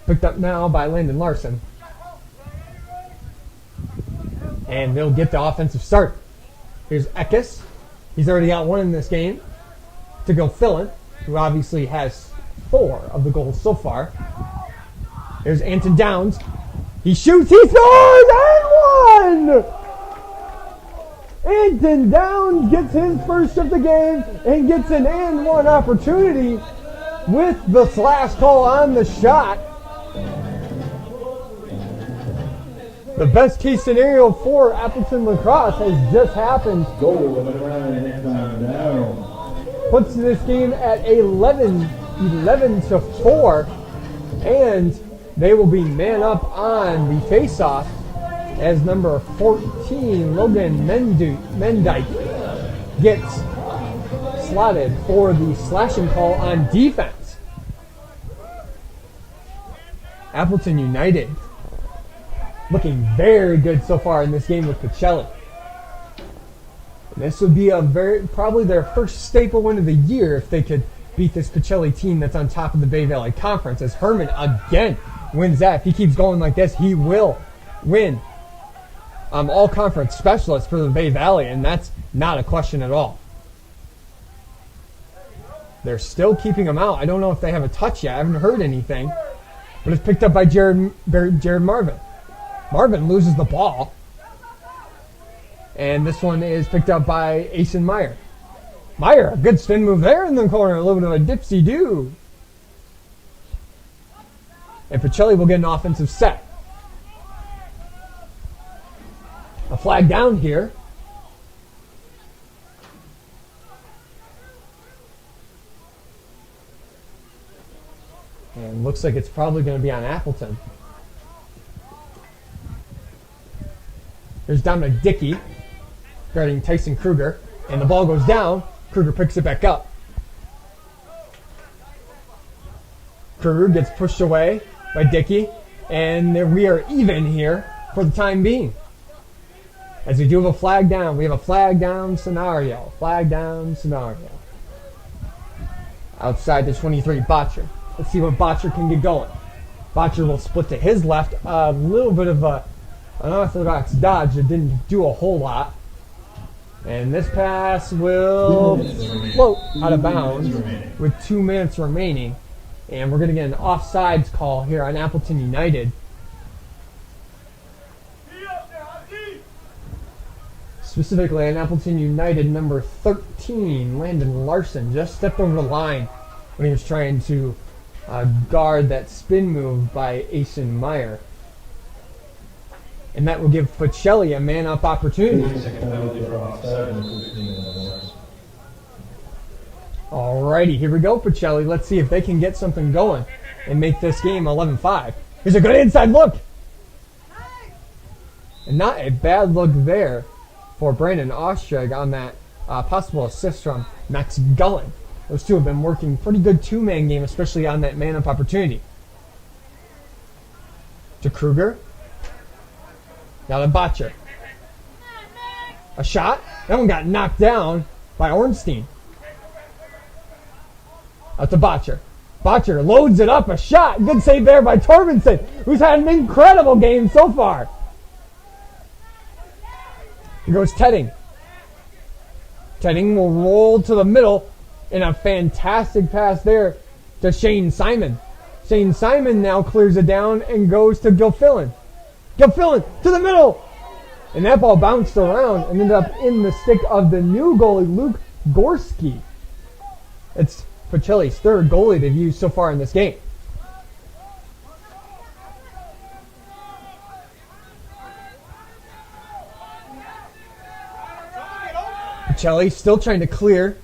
Picked up now by Landon Larson. And they'll get the offensive start. Here's Eckes. He's already got 1 in this game. To go Philin, who obviously has 4 of the goals so far. There's Anton Downs. He shoots, he scores, and 1! Anton Downs gets his first of the game and gets an and 1 opportunity with the slash call on the shot. The best case scenario for Appleton Lacrosse has just happened. Goal with Riley Downs. Puts this game at 11-4, and they will be man up on the faceoff as number 14, Logan Mendyke, gets slotted for the slashing call on defense. Appleton United looking very good so far in this game with Pacelli. This would be probably their first staple win of the year if they could beat this Pacelli team that's on top of the Bay Valley Conference, as Herman again wins that. If he keeps going like this, he will win all-conference specialist for the Bay Valley, and that's not a question at all. They're still keeping him out. I don't know if they have a touch yet. I haven't heard anything. But it's picked up by Jared Marvin. Marvin loses the ball. And this one is picked up by Asen Meyer. Meyer, a good spin move there in the corner. A little bit of a dipsy-do. And Pacelli will get an offensive set. A flag down here. And looks like it's probably going to be on Appleton. There's Dominic Dickey guarding Tyson Kruger. And the ball goes down. Kruger picks it back up. Kruger gets pushed away by Dickey. And we are even here for the time being. As we do have a flag down. We have a flag down scenario. Flag down scenario. Outside the 23, Botcher. Let's see what Botcher can get going. Botcher will split to his left. A little bit of an unorthodox dodge that didn't do a whole lot. And this pass will float out of bounds with 2 minutes remaining. And we're going to get an offsides call here on Appleton United. Specifically on Appleton United, number 13, Landon Larson, just stepped over the line when he was trying to guard that spin move by Asen Meyer. And that will give Pacelli a man-up opportunity. Alrighty, here we go, Pacelli. Let's see if they can get something going and make this game 11-5. Here's a good inside look. And not a bad look there for Brandon Ostreg on that possible assist from Max Gullen. Those two have been working pretty good two-man game, especially on that man-up opportunity. To Kruger. Now to Botcher. A shot. That one got knocked down by Ornstein. Out to Botcher. Botcher loads it up. A shot. Good save there by Torbenson, who's had an incredible game so far. Here goes Tedding. Tedding will roll to the middle. And a fantastic pass there to Shane Simon. Shane Simon now clears it down and goes to Gilfillan. Gilfillan to the middle. And that ball bounced around and ended up in the stick of the new goalie, Luke Gorski. It's Pacelli's third goalie they've used so far in this game. Pacelli still trying to clear.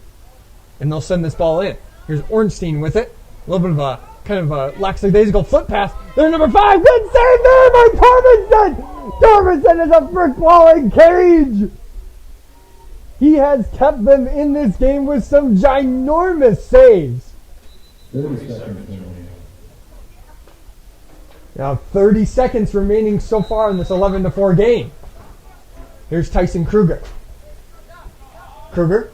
And they'll send this ball in. Here's Ornstein with it. A little bit of a kind of a lackadaisical flip pass. There's number 5. Good save there by Torbenson. Torbenson is a brick wall in cage. He has kept them in this game with some ginormous saves. 30 seconds remaining. Now 30 seconds remaining so far in this 11-4 game. Here's Tyson Kruger. Kruger.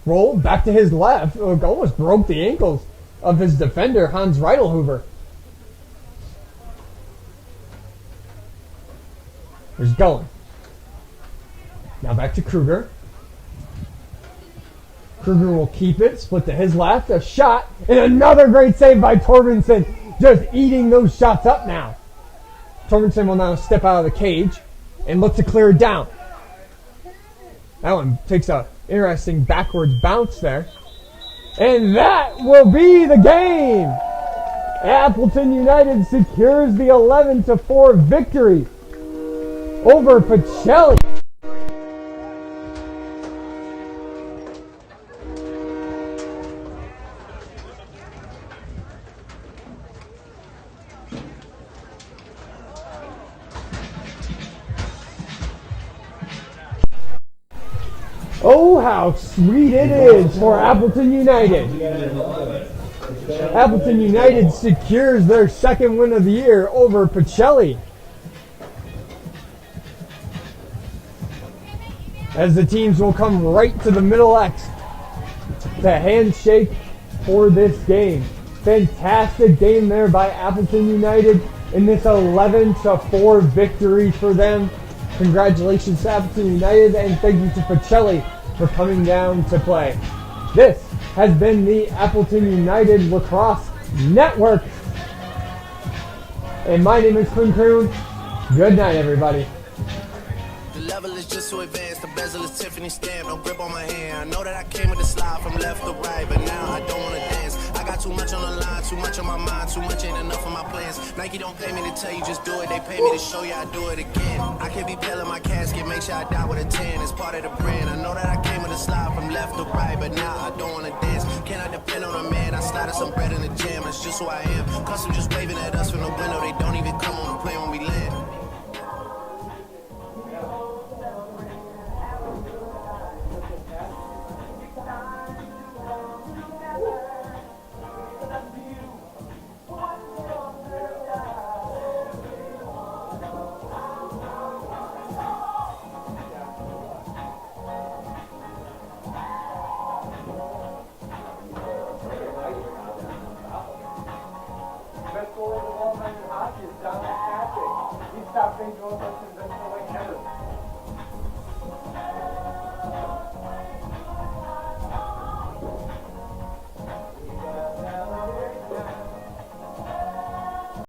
Roll back to his left. Almost broke the ankles of his defender, Hans Reitelhuber. There's Gullen. Now back to Kruger. Kruger will keep it. Split to his left. A shot. And another great save by Torbenson. Just eating those shots up now. Torbenson will now step out of the cage and look to clear it down. That one takes a interesting backwards bounce there. And that will be the game. Appleton United secures the 11-4 victory over Pacelli. Oh, how sweet it is for Appleton United. Appleton United secures their second win of the year over Pacelli. As the teams will come right to the middle X to handshake for this game. Fantastic game there by Appleton United in this 11-4 victory for them. Congratulations to Appleton United, and thank you to Pacelli for coming down to play. This has been the Appleton United Lacrosse Network. And my name is Quinn Kroon. Good night, everybody. The level is just just to advance. The bezel is Tiffany stamp, no grip on my hand. I know that I came with a slide from left to right, but now I don't wanna dance. I got too much on the line, too much on my mind, too much ain't enough of my plans. Nike don't pay me to tell you just do it, they pay me to show you I do it again. I can be pale in my casket, make sure I die with a 10. It's part of the brand. I know that I came with a slide from left to right, but now I don't wanna dance. Can I depend on a man? I slide some bread in the jam, that's just who I am. Custom just waving at us from the window, they don't even come on the plane when we land. Best goal of all time in hockey is John Patrick. He stopped being goals conventional way ever.